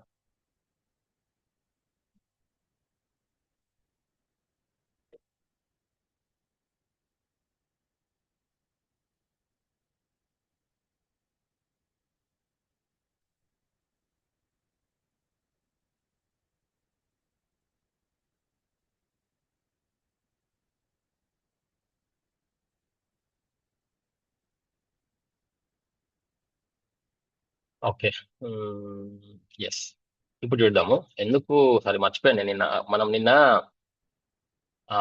ఓకే. ఎస్. ఇప్పుడు చూద్దాము ఎందుకు. సారీ, మర్చిపోయాను నేను ఆ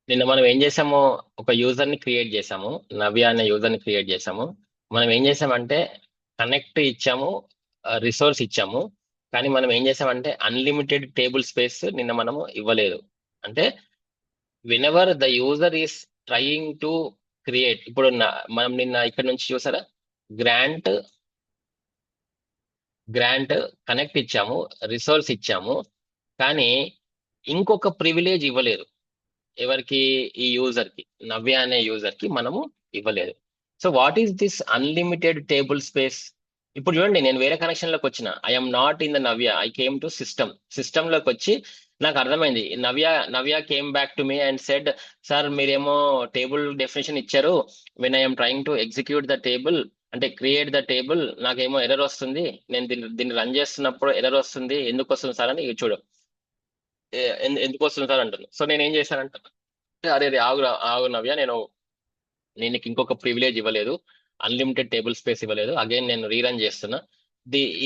నిన్న మనం ఏం చేసాము, ఒక యూజర్ ని క్రియేట్ చేసాము, నవ్య అనే యూజర్ ని క్రియేట్ చేసాము. మనం ఏం చేసామంటే కనెక్ట్ ఇచ్చాము, రిసోర్స్ ఇచ్చాము. కానీ మనం ఏం చేసామంటే అన్లిమిటెడ్ టేబుల్ స్పేస్ నిన్న మనము ఇవ్వలేదు. అంటే whenever the user is trying to create, ఇప్పుడు మనం నిన్న ఇక్కడ నుంచి చూసారా, గ్రాంట్ గ్రాంట్ కనెక్ట్ ఇచ్చాము, రిసోర్స్ ఇచ్చాము. కానీ ఇంకొక ప్రివిలేజ్ ఇవ్వలేదు. ఎవరికి? ఈ యూజర్ కి, నవ్య అనే యూజర్ కి మనము ఇవ్వలేదు. So what is this unlimited table space? ఇప్పుడు చూడండి, నేను వేరే కనెక్షన్ లోకి వచ్చిన, I'm not in the Navya, I came to system లోకి వచ్చి నాకు అర్థమైంది. Navya came back to me and said, sir మీరేమో టేబుల్ డెఫినేషన్ ఇచ్చారు, when I'm trying to execute the table, అంటే క్రియేట్ ద టేబుల్, నాకేమో ఎర్రర్ వస్తుంది. నేను దీన్ని రన్ చేస్తున్నప్పుడు ఎర్రర్ వస్తుంది, ఎందుకు వస్తుంది సార్ అని. ఇవి చూడు, ఎందుకు వస్తుంది సార్ అంటున్నాను. సో నేను ఏం చేశానంటే, అరే రే ఆగు ఆగు నవ్య, నేను నీకు ఇంకొక ప్రివిలేజ్ ఇవ్వలేదు, అన్లిమిటెడ్ టేబుల్ స్పేస్ ఇవ్వలేదు, అగైన్ నేను రీరన్ చేస్తున్నా.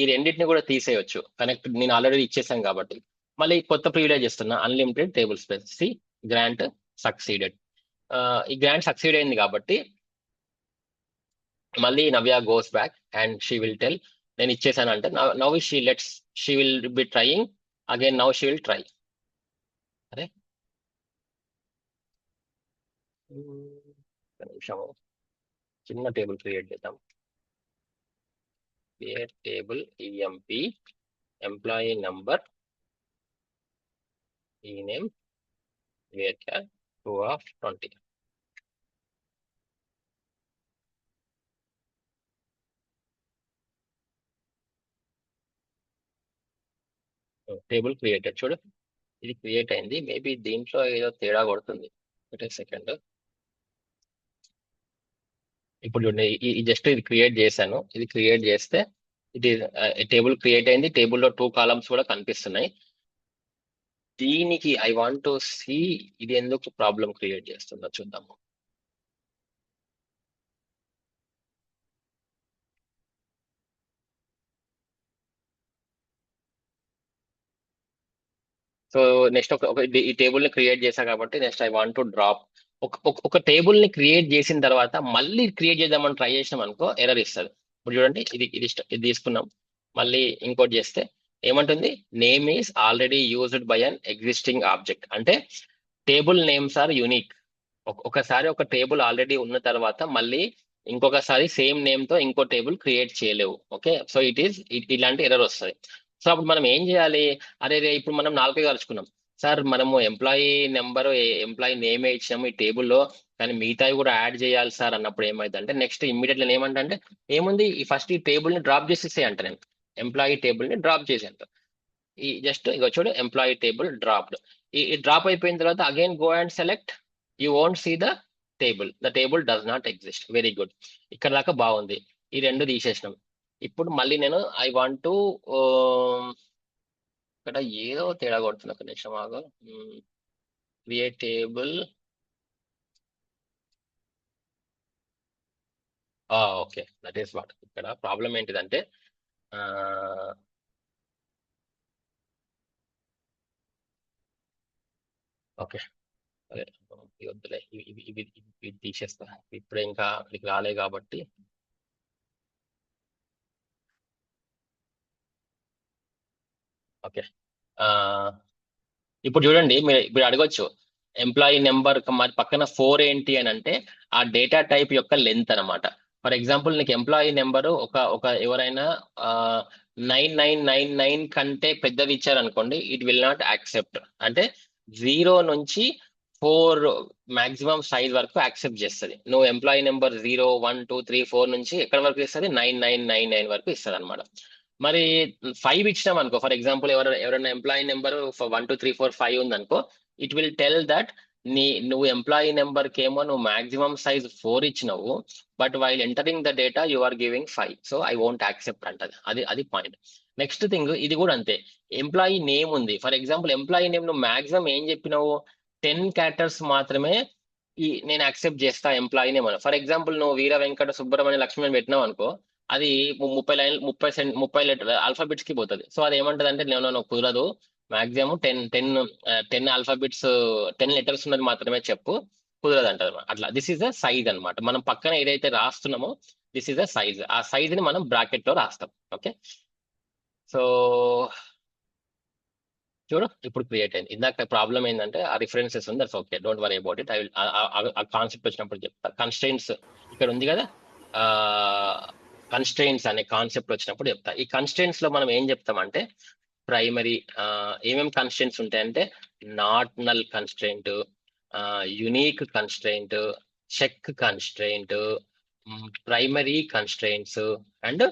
ఈ రెండింటిని కూడా తీసేయొచ్చు, కనెక్ట్ నేను ఆల్రెడీ ఇచ్చేసాను కాబట్టి. మళ్ళీ కొత్త ప్రివిలేజ్ ఇస్తున్నా, unlimited table space. See, grant succeeded. ఈ గ్రాంట్ సక్సీడ్ అయింది కాబట్టి మళ్ళీ Navya goes back and she will tell, నేను ఇచ్చేసాను అంటే, now she will be trying again, now she will try. అరే ఒక నిమిషము, చిన్న టేబుల్ క్రియేట్ చేద్దాం. Create table EMP employee number, E name వేర్ 2/20. టేబుల్ క్రియేటెడ్, చూడు ఇది క్రియేట్ అయింది. మేబీ దీంట్లో ఏదో తేడా కొడుతుంది. ఒకటే సెకండ్. ఇప్పుడు చూడండి, ఈ జస్ట్ ఇది క్రియేట్ చేశాను, ఇది క్రియేట్ చేస్తే ఇది టేబుల్ క్రియేట్ అయింది. టేబుల్లో 2 కాలమ్స్ కూడా కనిపిస్తున్నాయి. దీనికి ఐ వాంట్ టు సీ ఇది ఎందుకు ప్రాబ్లం క్రియేట్ చేస్తుందో చూద్దాము. సో నెక్స్ట్ ఈ టేబుల్ ని క్రియేట్ చేశా కాబట్టి next I want to drop. ఒక టేబుల్ ని క్రియేట్ చేసిన తర్వాత మళ్ళీ క్రియేట్ చేద్దామని ట్రై చేసినాం అనుకో, ఎర్రర్ ఇస్తుంది. ఇప్పుడు చూడండి, ఇది తీసుకున్నాం, మళ్ళీ ఇంకోటి చేస్తే ఏమంటుంది, name is already used by an existing object. అంటే టేబుల్ నేమ్స్ ఆర్ యూనిక్. ఒకసారి ఒక టేబుల్ ఆల్రెడీ ఉన్న తర్వాత మళ్ళీ ఇంకొకసారి సేమ్ నేమ్ తో ఇంకో టేబుల్ క్రియేట్ చేయలేవు. ఓకే, సో ఇలాంటి ఎర్రర్ వస్తుంది. సో అప్పుడు మనం ఏం చేయాలి? అరే రే, ఇప్పుడు మనం 4 కలుసుకున్నాం సార్, మనము ఎంప్లాయీ నెంబర్, ఎంప్లాయీ నేమే ఇచ్చినాము ఈ టేబుల్లో, కానీ మిగతావి కూడా యాడ్ చేయాలి సార్ అన్నప్పుడు ఏమైందంటే, నెక్స్ట్ ఇమ్మీడియట్లీ ఏమంటే ఏముంది, ఈ ఫస్ట్ ఈ టేబుల్ ని డ్రాప్ చేసేసే అంట. నేను ఎంప్లాయీ టేబుల్ ని డ్రాప్ చేసేంత, ఈ జస్ట్ ఇగో చూడు, ఎంప్లాయీ టేబుల్ డ్రాప్డ్. ఈ డ్రాప్ అయిపోయిన తర్వాత again go and select, you won't see the table does not exist. Very good, ఇక్కడ దాకా బాగుంది. ఈ రెండు తీసేసినాం. ఇప్పుడు మళ్ళీ నేను ఐ వాంట్ టు, ఇక్కడ ఏదో తేడా కొడుతున్నా, ఒక నిమిషం ఆగు. Create table. Okay, that is what. ఇక్కడ ప్రాబ్లం ఏంటిదంటే, ఓకే అదే, ఇవి వద్దులే, ఇవి తీసేస్తా. ఇప్పుడు ఇంకా ఇక్కడికి రాలే కాబట్టి. ఓకే, ఇప్పుడు చూడండి, మీరు ఇప్పుడు అడగొచ్చు, ఎంప్లాయీ నెంబర్ మరి పక్కన 4 ఏంటి అని అంటే, ఆ డేటా టైప్ యొక్క లెంత్ అనమాట. ఫర్ ఎగ్జాంపుల్ నీకు ఎంప్లాయీ నెంబర్ ఒక ఒక ఎవరైనా 9999 కంటే పెద్దది ఇచ్చారనుకోండి, ఇట్ విల్ నాట్ యాక్సెప్ట్. అంటే 0 నుంచి 4 మాక్సిమం సైజ్ వరకు యాక్సెప్ట్ చేస్తుంది. నువ్వు ఎంప్లాయీ నెంబర్ 0, 1, 2, 3, 4 నుంచి ఎక్కడి వరకు ఇస్తుంది, 9999 వరకు ఇస్తుంది అనమాట. మరి 5 ఇచ్చినాం అనుకో, ఫర్ ఎగ్జాంపుల్ ఎవరైనా ఎంప్లాయీ నెంబర్ 1, 2, 3, 4, 5 ఉందనుకో, ఇట్ విల్ టెల్ దట్ నువ్వు ఎంప్లాయీ నెంబర్ కేమో నువ్వు మాక్సిమం సైజ్ 4 ఇచ్చినావు, but while entering the data you are giving 5, so I won't accept అంటది. అది పాయింట్. నెక్స్ట్ థింగ్, ఇది కూడా అంతే. ఎంప్లాయీ నేమ్ ఉంది, ఫర్ ఎగ్జాంపుల్ ఎంప్లాయీ నేమ్ నువ్వు మాక్సిమం ఏం చెప్పినావు, 10 క్యారెక్టర్స్ మాత్రమే నేను యాక్సెప్ట్ చేస్తా ఎంప్లాయీ నేమ్. ఫర్ ఎగ్జాంపుల్ నువ్వు వీర వెంకట సుబ్రహ్మణ్య లక్ష్మణ్ పెట్టినావు అనుకో, అది 30 లైన్లు 30 లెటర్ ఆల్ఫాబెట్స్ కి పోతుంది. సో అది ఏమంటది అంటే నేను కుదరదు, మాక్సిమం 10 ఆల్ఫాబెట్స్ 10 లెటర్స్ ఉన్నది మాత్రమే చెప్పు, కుదరదు అంటది అట్లా. దిస్ ఈస్ ద సైజ్ అన్నమాట. మనం పక్కన ఏదైతే రాస్తున్నామో దిస్ ఈస్ ద సైజ్. ఆ సైజ్ ని మనం బ్రాకెట్ లో రాస్తాం. ఓకే, సో చూడు ఇప్పుడు క్రియేట్ అయింది. ఇందాక ప్రాబ్లం ఏంటంటే ఆ రిఫరెన్సెస్ ఉంది, that's okay, don't worry about it. ఆ కాన్సెప్ట్ వచ్చినప్పుడు చెప్తా. కన్స్ట్రెయింట్స్ ఇక్కడ ఉంది కదా, కన్స్ట్రెయింట్స్ అనే కాన్సెప్ట్ వచ్చినప్పుడు చెప్తా. ఈ కన్స్ట్రెయింట్స్ లో మనం ఏం చెప్తామంటే ప్రైమరీ ఏమేమి కన్స్ట్రెయింట్స్ ఉంటాయంటే not null constraint, unique constraint, check constraint, primary constraints and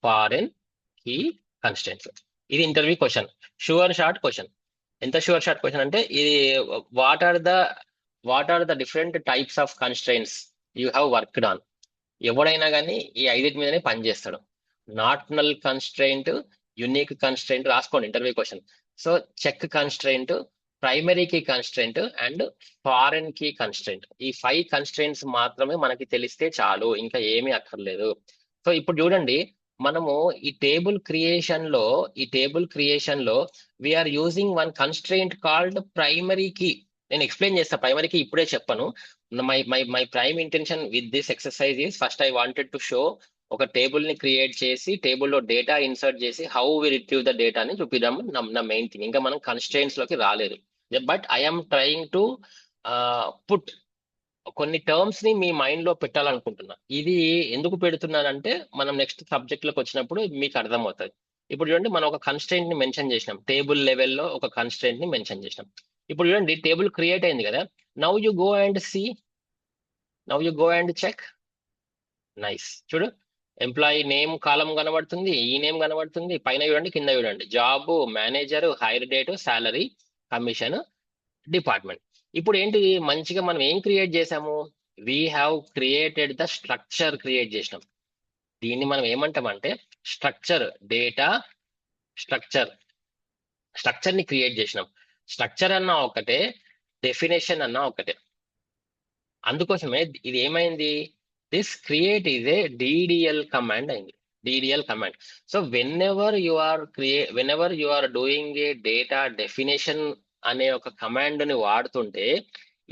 foreign key constraints. ఇది interview question, sure short question. ఎంత షూర్ షార్ట్ క్వశ్చన్ అంటే ఇది what are the different types of constraints you have worked on. ఎవడైనా కానీ ఈ 5 మీదనే పనిచేస్తాడు. Not null constraint, unique constraint రాసుకోండి interview question. So check constraint, primary key constraint and foreign key constraint. ఈ 5 constraints మాత్రమే మనకి తెలిస్తే చాలు, ఇంకా ఏమీ అక్కర్లేదు. సో ఇప్పుడు చూడండి, మనము ఈ టేబుల్ క్రియేషన్ లో we are using one constraint called primary key. నేను ఎక్స్ప్లెయిన్ చేస్తా ప్రైమరీ కీ, ఇప్పుడే చెప్పను. My prime intention with this exercise is first I wanted to show ఒక టేబుల్ ని క్రియేట్ చేసి టేబుల్లో డేటా ఇన్సర్ట్ చేసి how we retrieve the data అని చూపిద్దాం. నా మెయిన్ థింగ్. ఇంకా మనం కన్స్ట్రెయింట్స్ లోకి రాలేదు, but I'm trying to put కొన్ని టర్మ్స్ ని మీ మైండ్ లో పెట్టాలనుకుంటున్నా. ఇది ఎందుకు పెడుతున్నానంటే మనం నెక్స్ట్ సబ్జెక్ట్ లోకి వచ్చినప్పుడు మీకు అర్థమవుతుంది. ఇప్పుడు చూడండి, మనం ఒక కన్స్ట్రెయింట్ ని మెన్షన్ చేసినాం, టేబుల్ లెవెల్లో ఒక కన్స్ట్రెయింట్ ని మెన్షన్ చేసినాం. ఇప్పుడు చూడండి, టేబుల్ క్రియేట్ అయింది కదా. Now you go and see, now you go and check. Nice, చూడు ఎంప్లాయీ నేమ్ కాలం కనబడుతుంది, ఈ నేమ్ కనబడుతుంది, పైన చూడండి కింద చూడండి, job, manager, hire date, salary, commission, department. ఇప్పుడు ఏంటి, మంచిగా మనం ఏం క్రియేట్ చేసాము, we have created the structure create చేసినాం. దీన్ని మనం ఏమంటామంటే స్ట్రక్చర్, డేటా స్ట్రక్చర్ ని క్రియేట్ చేసినాం. స్ట్రక్చర్ అన్నా ఒకటే, డెఫినేషన్ అన్నా ఒకటే. అందుకోసమే ఇది ఏమైంది, this create is A DDL command అయింది, DDL command. So whenever you are doing a data definition అనే ఒక కమాండ్ ని వాడుతుంటే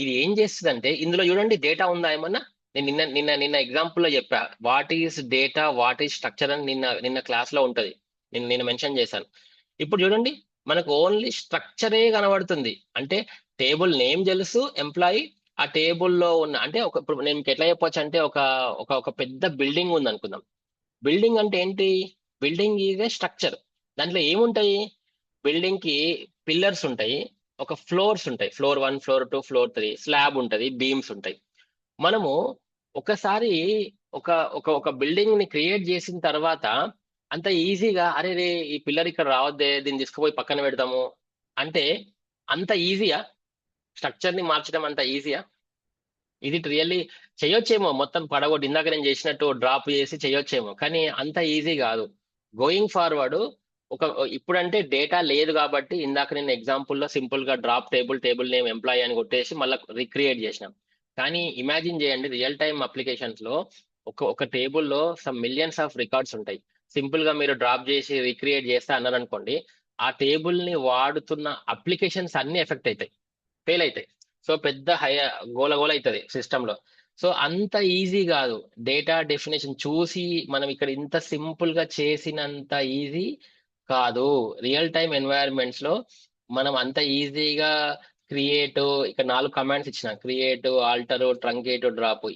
ఇది ఏం చేస్తుందంటే, ఇందులో చూడండి డేటా ఉందా ఏమన్నా. నేను నిన్న ఎగ్జాంపుల్ లో చెప్పా, what is data, what is structure అని నిన్న క్లాస్ లో ఉంటది, నేను మెన్షన్ చేశాను. ఇప్పుడు చూడండి, మనకు ఓన్లీ స్ట్రక్చరే కనబడుతుంది. అంటే టేబుల్ నేమ్ తెలుసు, ఎంప్లాయీ, ఆ టేబుల్లో ఉన్న అంటే ఇప్పుడు నేను మీకు ఎట్లా చెప్పొచ్చు అంటే ఒక పెద్ద బిల్డింగ్ ఉంది అనుకుందాం. బిల్డింగ్ అంటే ఏంటి, బిల్డింగ్ ఈజ్ ఏ స్ట్రక్చర్. దాంట్లో ఏముంటాయి, బిల్డింగ్ కి పిల్లర్స్ ఉంటాయి, ఒక ఫ్లోర్స్ ఉంటాయి, ఫ్లోర్ 1, ఫ్లోర్ 2, ఫ్లోర్ 3, స్లాబ్ ఉంటది, బీమ్స్ ఉంటాయి. మనము ఒకసారి ఒక ఒక ఒక బిల్డింగ్ ని క్రియేట్ చేసిన తర్వాత అంత ఈజీగా అరే రే ఈ పిల్లర్ ఇక్కడ రావద్దే, దీన్ని తీసుకుపోయి పక్కన పెడతాము అంటే అంత ఈజీయా, స్ట్రక్చర్ ని మార్చడం అంత ఈజీయా? ఇది రియల్లీ చేయొచ్చేమో, మొత్తం పడగొట్టి ఇందాక నేను చేసినట్టు డ్రాప్ చేసి చేయొచ్చేమో, కానీ అంత ఈజీ కాదు. గోయింగ్ ఫార్వర్డ్ ఇప్పుడంటే డేటా లేదు కాబట్టి ఇందాక నేను ఎగ్జాంపుల్లో సింపుల్ గా డ్రాప్ టేబుల్ నేమ్ ఎంప్లాయీ అని కొట్టేసి మళ్ళీ రిక్రియేట్ చేసినాం. కానీ ఇమాజిన్ చేయండి, రియల్ టైమ్ అప్లికేషన్స్ లో ఒక టేబుల్లో సమ్ మిలియన్స్ ఆఫ్ రికార్డ్స్ ఉంటాయి. సింపుల్ గా మీరు డ్రాప్ చేసి రిక్రియేట్ చేస్తే అన్నారనుకోండి, ఆ టేబుల్ ని వాడుతున్న అప్లికేషన్స్ అన్ని ఎఫెక్ట్ అవుతాయి, ఫెయిల్ అవుతాయి. సో పెద్ద గోల అవుతుంది సిస్టమ్ లో. సో అంత ఈజీ కాదు, డేటా డెఫినేషన్ చూసి మనం ఇక్కడ ఇంత సింపుల్ గా చేసినంత ఈజీ కాదు. రియల్ టైమ్ ఎన్వైరన్మెంట్స్ లో మనం అంత ఈజీగా క్రియేట్, ఇక్కడ 4 కమాండ్స్ ఇచ్చిన, క్రియేట్, ఆల్టర్, ట్రంకేట్, డ్రాప్.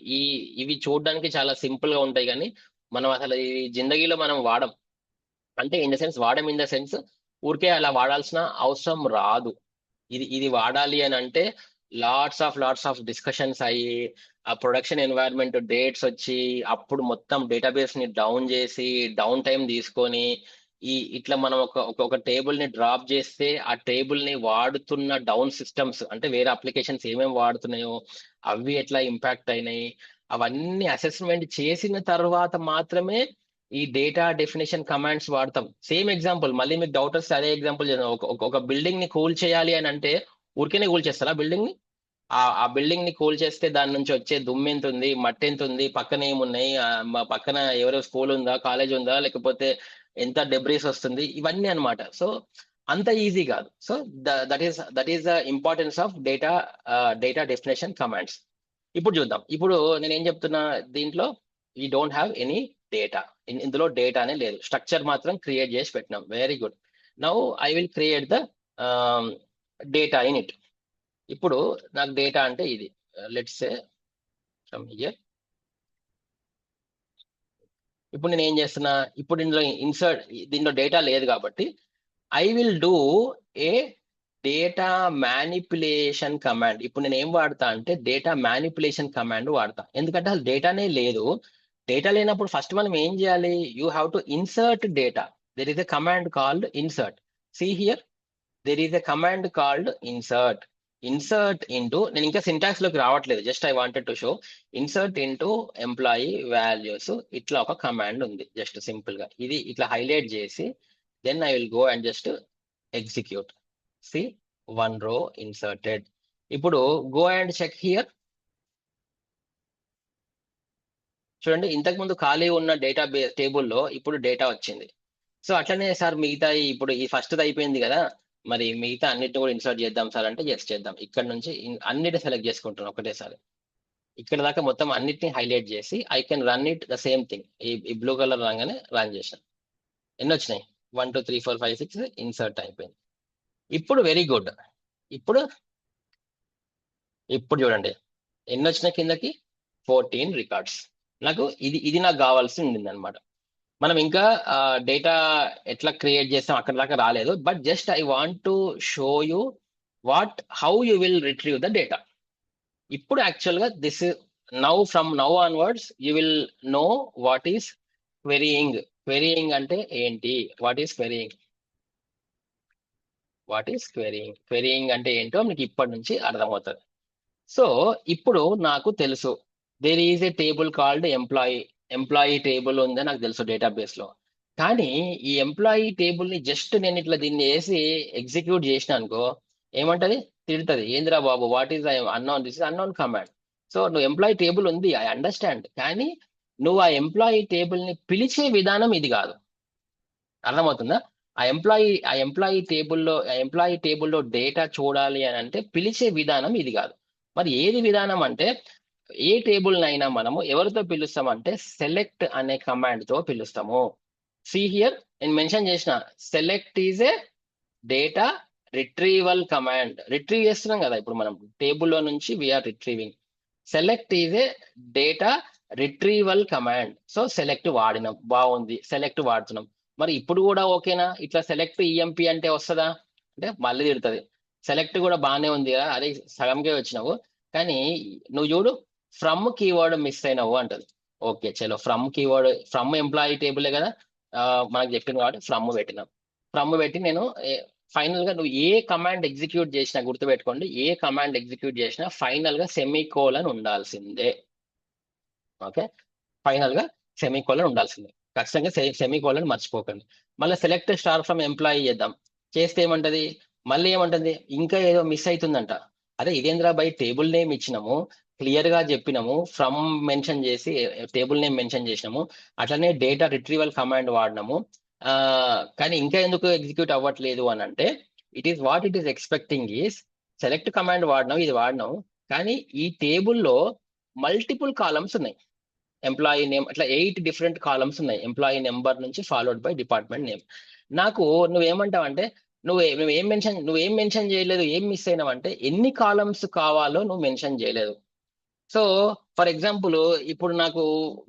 ఇవి చూడడానికి చాలా సింపుల్ గా ఉంటాయి, కానీ మనం అసలు ఈ జిందగీలో మనం వాడం. అంటే ఇన్ ద సెన్స్ వాడడం ఇన్ ద సెన్స్ ఊరికే అలా వాడాల్సిన అవసరం రాదు. ఇది వాడాలి అని అంటే లాట్స్ ఆఫ్ డిస్కషన్స్ అయ్యి, ఆ ప్రొడక్షన్ ఎన్వైరన్మెంట్ డేట్స్ వచ్చి, అప్పుడు మొత్తం డేటాబేస్ ని డౌన్ చేసి డౌన్ టైం తీసుకొని ఇట్లా మనం ఒక టేబుల్ ని డ్రాప్ చేస్తే ఆ టేబుల్ ని వాడుతున్న డౌన్ సిస్టమ్స్ అంటే వేరే అప్లికేషన్స్ ఏమేమి వాడుతున్నాయో అవి ఎట్లా ఇంపాక్ట్ అయినాయి, అవన్నీ అసెస్మెంట్ చేసిన తర్వాత మాత్రమే ఈ డేటా డెఫినేషన్ కమాండ్స్ వాడతాం. సేమ్ ఎగ్జాంపుల్, మళ్ళీ మీకు డౌట్ వస్తే అదే ఎగ్జాంపుల్ చేద్దాం. ఒక బిల్డింగ్ ని కూల్ చేయాలి అని అంటే ఊరికేనే కూల్ చేస్తారా బిల్డింగ్ ని? ఆ బిల్డింగ్ ని కూల్ చేస్తే దాని నుంచి వచ్చే దుమ్ము ఎంత ఉంది, మట్టి ఎంత ఉంది, పక్కన ఏమున్నాయి, మా పక్కన ఎవరో స్కూల్ ఉందా, కాలేజ్ ఉందా, లేకపోతే ఎంత డెబ్రీస్ వస్తుంది, ఇవన్నీ అన్నమాట. సో అంత ఈజీ కాదు. So that is the importance of data definition commands. ఇప్పుడు చూద్దాం. ఇప్పుడు నేను ఏం చెప్తున్నా, దీంట్లో ఈ డోంట్ హ్యావ్ ఎనీ డేటా, ఇందులో డేటానే లేదు, స్ట్రక్చర్ మాత్రం క్రియేట్ చేసి పెట్టినాం. Very good. Now I will create the data in it. ఇప్పుడు నాకు డేటా అంటే ఇది, లెట్స్ సే ఫ్రమ్ హియర్. ఇప్పుడు నేను ఏం చేస్తున్నా, ఇప్పుడు ఇందులో దీనిలో డేటా లేదు కాబట్టి I will do a data manipulation command. ఇప్పుడు నేను ఏం వాడతా అంటే డేటా మ్యానిపులేషన్ కమాండ్ వాడతా. ఎందుకంటే అసలు డేటానే లేదు. డేటా లేనప్పుడు ఫస్ట్ మనం ఏం చేయాలి, you have to insert data. There is a command called insert. See here, there is a command called insert. Insert into, నేను ఇంకా సింటాక్స్ లోకి రావట్లేదు, just I wanted to show. Insert into employee values, ఇట్లా ఒక command ఉంది. Just simple గా ఇది ఇట్లా హైలైట్ చేసి then I will go and just execute. See, 1 row inserted. ఇప్పుడు గో అండ్ చెక్ హియర్. చూడండి, ఇంతకు ముందు ఖాళీ ఉన్న డేటా టేబుల్లో ఇప్పుడు డేటా వచ్చింది. సో అట్లనే సార్ మిగతా ఇప్పుడు ఈ ఫస్ట్ అయిపోయింది కదా, మరి మిగతా అన్నిటిని కూడా ఇన్సర్ట్ చేద్దాం సార్ అంటే ఎస్ చేద్దాం. ఇక్కడ నుంచి అన్నిటిని సెలెక్ట్ చేసుకుంటున్నాం ఒకటేసారి. ఇక్కడ దాకా మొత్తం అన్నిటిని హైలైట్ చేసి I can run it the same thing. ఈ బ్లూ కలర్ రాగానే రన్ చేసాను. ఎన్ని వచ్చినాయి? 1 2 3 4 5 6 ఇన్సర్ట్ అయిపోయింది. ఇప్పుడు వెరీ గుడ్. ఇప్పుడు ఇప్పుడు చూడండి ఎన్ని వచ్చినాయి కిందకి, 14 రికార్డ్స్. నాకు ఇది నాకు కావాల్సి ఉండింది అనమాట. మనం ఇంకా డేటా ఎట్లా క్రియేట్ చేస్తాం అక్కడ దాకా రాలేదు, but just I want to show you how you will retrieve the data. ఇప్పుడు యాక్చువల్ గా this from now onwards you will know what is క్వెరీయింగ్. క్వెరీయింగ్ అంటే ఏంటి, వాట్ ఈస్ క్వెరీయింగ్, క్వెరీయింగ్ అంటే ఏంటో మీకు ఇప్పటి నుంచి అర్థమవుతుంది. సో ఇప్పుడు నాకు తెలుసు there is a table called employee table ఉందని నాకు తెలుసు డేటాబేస్ లో. కానీ ఈ ఎంప్లాయీ టేబుల్ ని జస్ట్ నేను ఇట్లా దీన్ని వేసి ఎగ్జిక్యూట్ చేసిన అనుకో, ఏమంటది, తిడుతుంది. ఏంద్రా బాబు, what is unknown, this is unknown command. So నువ్వు ఎంప్లాయీ టేబుల్ ఉంది, ఐ అండర్స్టాండ్, కానీ నువ్వు ఆ ఎంప్లాయీ టేబుల్ ని పిలిచే విధానం ఇది కాదు. అర్థమవుతుందా? ఆ ఎంప్లాయీ టేబుల్లో డేటా చూడాలి అని అంటే పిలిచే విధానం ఇది కాదు. మరి ఏది విధానం అంటే, ఏ టేబుల్ నైనా మనము ఎవరితో పిలుస్తామంటే సెలెక్ట్ అనే కమాండ్ తో పిలుస్తాము. సి హియర్, నేను మెన్షన్ చేసిన select is a data retrieval command. Retrieve చేస్తున్నాం కదా ఇప్పుడు మనం టేబుల్లో నుంచి we're retrieving. Select is a data retrieval command. So select వాడినాం, బాగుంది, సెలెక్ట్ వాడుతున్నాం. మరి ఇప్పుడు కూడా ఓకేనా? ఇట్లా సెలెక్ట్ ఈఎంపి అంటే వస్తుందా అంటే మళ్ళీ తిడుతుంది. సెలెక్ట్ కూడా బాగానే ఉంది కదా, అదే సగంకే వచ్చినావు, కానీ నువ్వు చూడు ఫ్రమ్ కీవర్డ్ మిస్ అయినావు అంటది. ఓకే చలో, ఫ్రమ్ కీవర్డ్, ఫ్రమ్ ఎంప్లాయీ టేబులే కదా మనకు చెప్పింది కాబట్టి ఫ్రమ్ పెట్టినాం. ఫ్రమ్ పెట్టి నేను ఫైనల్ గా నువ్వు ఏ కమాండ్ ఎగ్జిక్యూట్ చేసినా, గుర్తుపెట్టుకోండి, ఏ కమాండ్ ఎగ్జిక్యూట్ చేసినా ఫైనల్ గా సెమీకోలన్ ఉండాల్సిందే. ఓకే, ఫైనల్ గా సెమీకోలన్ ఉండాల్సిందే, ఖచ్చితంగా సెమీకోలన్ మర్చిపోకండి. మళ్ళీ సెలెక్ట్ స్టార్ ఫ్రమ్ ఎంప్లాయీ చేద్దాం, చేస్తే ఏమంటది, మళ్ళీ ఏమంటుంది, ఇంకా ఏదో మిస్ అవుతుందంట. అదే ఇదేంద్రా బై టేబుల్ నేమ్ ఇచ్చినాము, క్లియర్ గా చెప్పినాము, ఫ్రమ్ మెన్షన్ చేసి టేబుల్ నేమ్ మెన్షన్ చేసినాము, అట్లనే డేటా రిట్రీవల్ కమాండ్ వాడినాము, కానీ ఇంకా ఎందుకు ఎగ్జిక్యూట్ అవ్వట్లేదు అని అంటే, it is expecting is select command వాడినాం, ఇది వాడినాం, కానీ ఈ టేబుల్లో మల్టిపుల్ కాలమ్స్ ఉన్నాయి. ఎంప్లాయీ నేమ్ అట్లా 8 డిఫరెంట్ కాలమ్స్ ఉన్నాయి, ఎంప్లాయీ నెంబర్ నుంచి ఫాలోడ్ బై డిపార్ట్మెంట్ నేమ్. నాకు నువ్వేమంటావంటే, నువ్వేం మెన్షన్ చేయలేదు, ఏం మిస్ అయినావంటే ఎన్ని కాలమ్స్ కావాలో నువ్వు మెన్షన్ చేయలేదు. సో ఫర్ ఎగ్జాంపుల్ ఇప్పుడు నాకు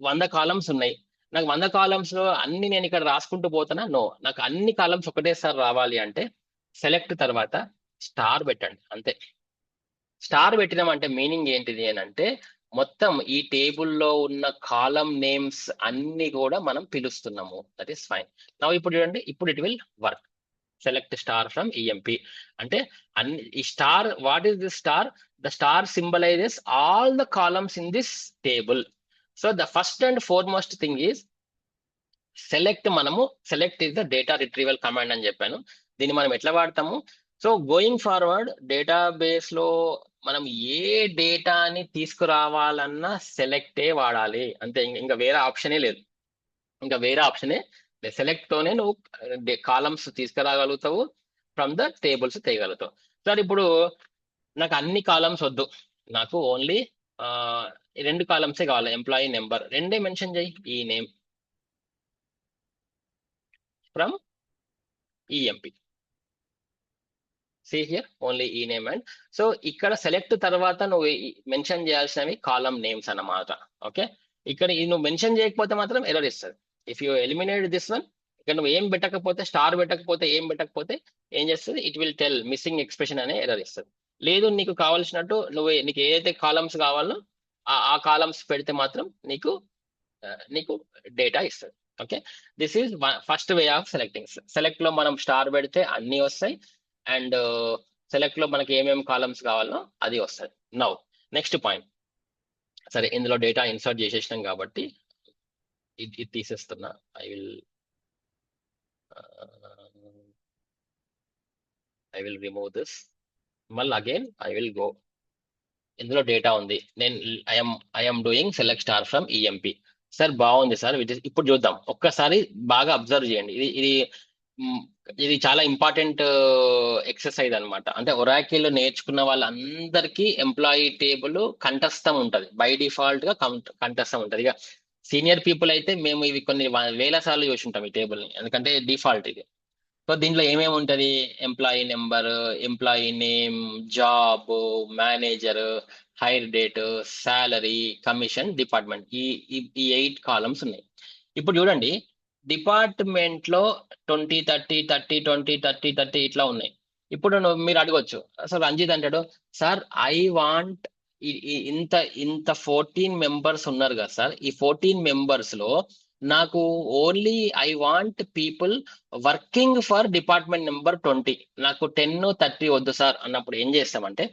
100 కాలమ్స్ ఉన్నాయి, నాకు 100 కాలమ్స్ లో అన్ని నేను ఇక్కడ రాసుకుంటూ పోతానా? నో, నాకు అన్ని కాలమ్స్ ఒకటేసారి రావాలి అంటే సెలెక్ట్ తర్వాత స్టార్ పెట్టండి అంతే. స్టార్ పెట్టినామంటే మీనింగ్ ఏంటిది అని అంటే, మొత్తం ఈ టేబుల్లో ఉన్న కాలమ్ నేమ్స్ అన్ని కూడా మనం పిలుస్తున్నాము, దట్ ఈస్ ఫైన్. నా ఇప్పుడు చూడండి, ఇప్పుడు it will work. Select star from EMP అంటే అన్ని ఈ star, what is this star? The star symbolises all the columns in this table. So the first and foremost thing is select. Select is the data retrieval command అని చెప్పాను. దీన్ని మనం ఎట్లా వాడతాము? So going forward database లో మనం ఏ డేటాని తీసుకురావాలన్నా సెలెక్టే వాడాలి అంతే, ఇంకా వేరే ఆప్షనే లేదు. సెలెక్ట్ తోనే నువ్వు కాలమ్స్ తీసుకురాగలుగుతావు, ఫ్రమ్ ద టేబుల్స్ తీయగలుగుతావు. సార్ ఇప్పుడు నాకు అన్ని కాలమ్స్ వద్దు, నాకు ఓన్లీ 2 కాలమ్సే కావాలి. ఎంప్లాయీ నెంబర్ 2 మెన్షన్ చేయి, ఈ name from EMP. See here only ఈ నేమ్ అండ్ సో ఇక్కడ సెలెక్ట్ తర్వాత నువ్వు మెన్షన్ చేయాల్సినవి కాలమ్ నేమ్స్ అన్నమాట. ఓకే, ఇక్కడ నువ్వు మెన్షన్ చేయకపోతే మాత్రం ఎర్రర్ ఇస్తుంది. If you eliminate this one, ఇక్కడ నువ్వు ఏం పెట్టకపోతే, స్టార్ పెట్టకపోతే, ఏం పెట్టకపోతే ఏం చేస్తుంది, it will tell missing expression అనే ఎర్రర్ ఇస్తుంది. లేదు నీకు కావాల్సినట్టు నీకు ఏదైతే కాలమ్స్ కావాలో ఆ కాలమ్స్ పెడితే మాత్రం నీకు డేటా ఇస్తుంది. Okay, this is first way of selecting. Select లో మనం స్టార్ పెడితే అన్ని వస్తాయి, అండ్ సెలెక్ట్ లో మనకి ఏమేమి కాలమ్స్ కావాలో అది వస్తుంది. నౌ నెక్స్ట్ పాయింట్, సరే ఇందులో డేటా ఇన్సర్ట్ చేసేసినాం కాబట్టి ఇది తీసేస్తున్నా. I will remove this. మళ్ళీ అగైన్ ఐ విల్ గో. ఇందులో డేటా ఉంది, నేను I'm doing select star from EMP. Sir బాగుంది సార్, ఇప్పుడు చూద్దాం ఒక్కసారి బాగా అబ్జర్వ్ చేయండి. ఇది చాలా ఇంపార్టెంట్ ఎక్సర్సైజ్ అనమాట. అంటే ఒరాకిల్ నేర్చుకున్న వాళ్ళందరికీ ఎంప్లాయీ టేబుల్ కంఠస్థం ఉంటుంది, బై డిఫాల్ట్ గా కంఠస్థం ఉంటుంది. ఇక సీనియర్ పీపుల్ అయితే మేము ఇవి కొన్ని వేల సార్లు చూసి ఉంటాం ఈ టేబుల్ ని, ఎందుకంటే డిఫాల్ట్ ఇది. సో దీంట్లో ఏమేమి ఉంటుంది, employee number, employee name, job, manager, hire date, salary, commission, department, ఈ 8 కాలమ్స్ ఉన్నాయి. ఇప్పుడు చూడండి, డిపార్ట్మెంట్ లో 20, 30, 30, 20, 30, 30 ఇట్లా ఉన్నాయి. ఇప్పుడు మీరు అడగొచ్చు, సార్ రంజిత్ అంటాడు, సార్ ఐ వాంట్ ఇంత 14 మెంబర్స్ ఉన్నారు కదా సార్, ఈ 14 మెంబర్స్ లో నాకు only I want people working for department number 20, నాకు 10, 30 వద్దు సార్ అన్నప్పుడు ఏం చేస్తామంటే,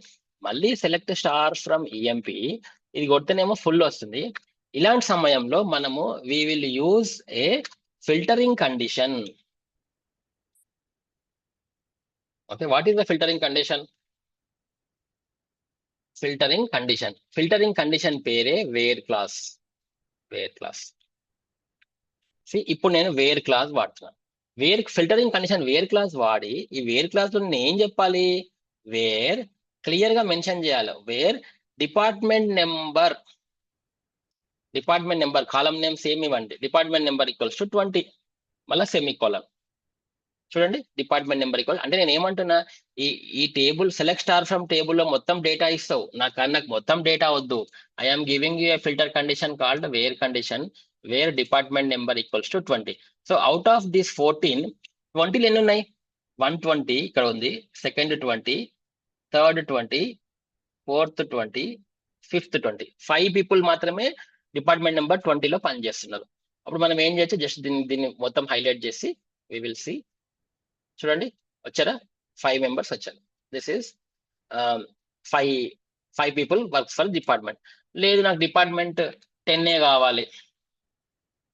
మళ్ళీ సెలెక్ట్ స్టార్ ఫ్రమ్ ఈఎంపి, ఇది కొడితేనేమో ఫుల్ వస్తుంది. ఇలాంటి సమయంలో మనము we will use a filtering condition. Okay, what is the filtering condition? Filtering condition పేరే వేర్ క్లాస్. ఇప్పుడు నేను వేర్ క్లాస్ వాడుతున్నాను. ఫిల్టరింగ్ కండిషన్ వేర్ క్లాస్ వాడి, ఈ వేర్ క్లాస్ లో నేను ఏం చెప్పాలి, వేర్ క్లియర్ గా మెన్షన్ చేయాలి, where department number column name same ఇవ్వండి, డిపార్ట్మెంట్ నెంబర్ ఈక్వల్స్ టు 20, మళ్ళీ సెమీకోలన్. చూడండి, డిపార్ట్మెంట్ నెంబర్ ఈక్వల్ అంటే నేను ఏమంటున్నా, ఈ table select star from table లో మొత్తం డేటా ఇస్తావు, నాకు మొత్తం డేటా వద్దు. I'm giving you a filter condition called where condition, where department number equals to 20. So out of this 14, 20 ఎన్ని ఉన్నాయి, 120 ఇక్కడ ఉంది, second 20, third 20, fourth 20, fifth 20, 5 people మాత్రమే డిపార్ట్మెంట్ నెంబర్ 20లో పనిచేస్తున్నారు. అప్పుడు మనం ఏం చేయొచ్చు, జస్ట్ దీన్ని మొత్తం హైలైట్ చేసి వి విల్ సి. చూడండి వచ్చారా, 5 మెంబర్స్ వచ్చారు. This is 5 people works for department. లేదు నాకు డిపార్ట్మెంట్ 10 కావాలి,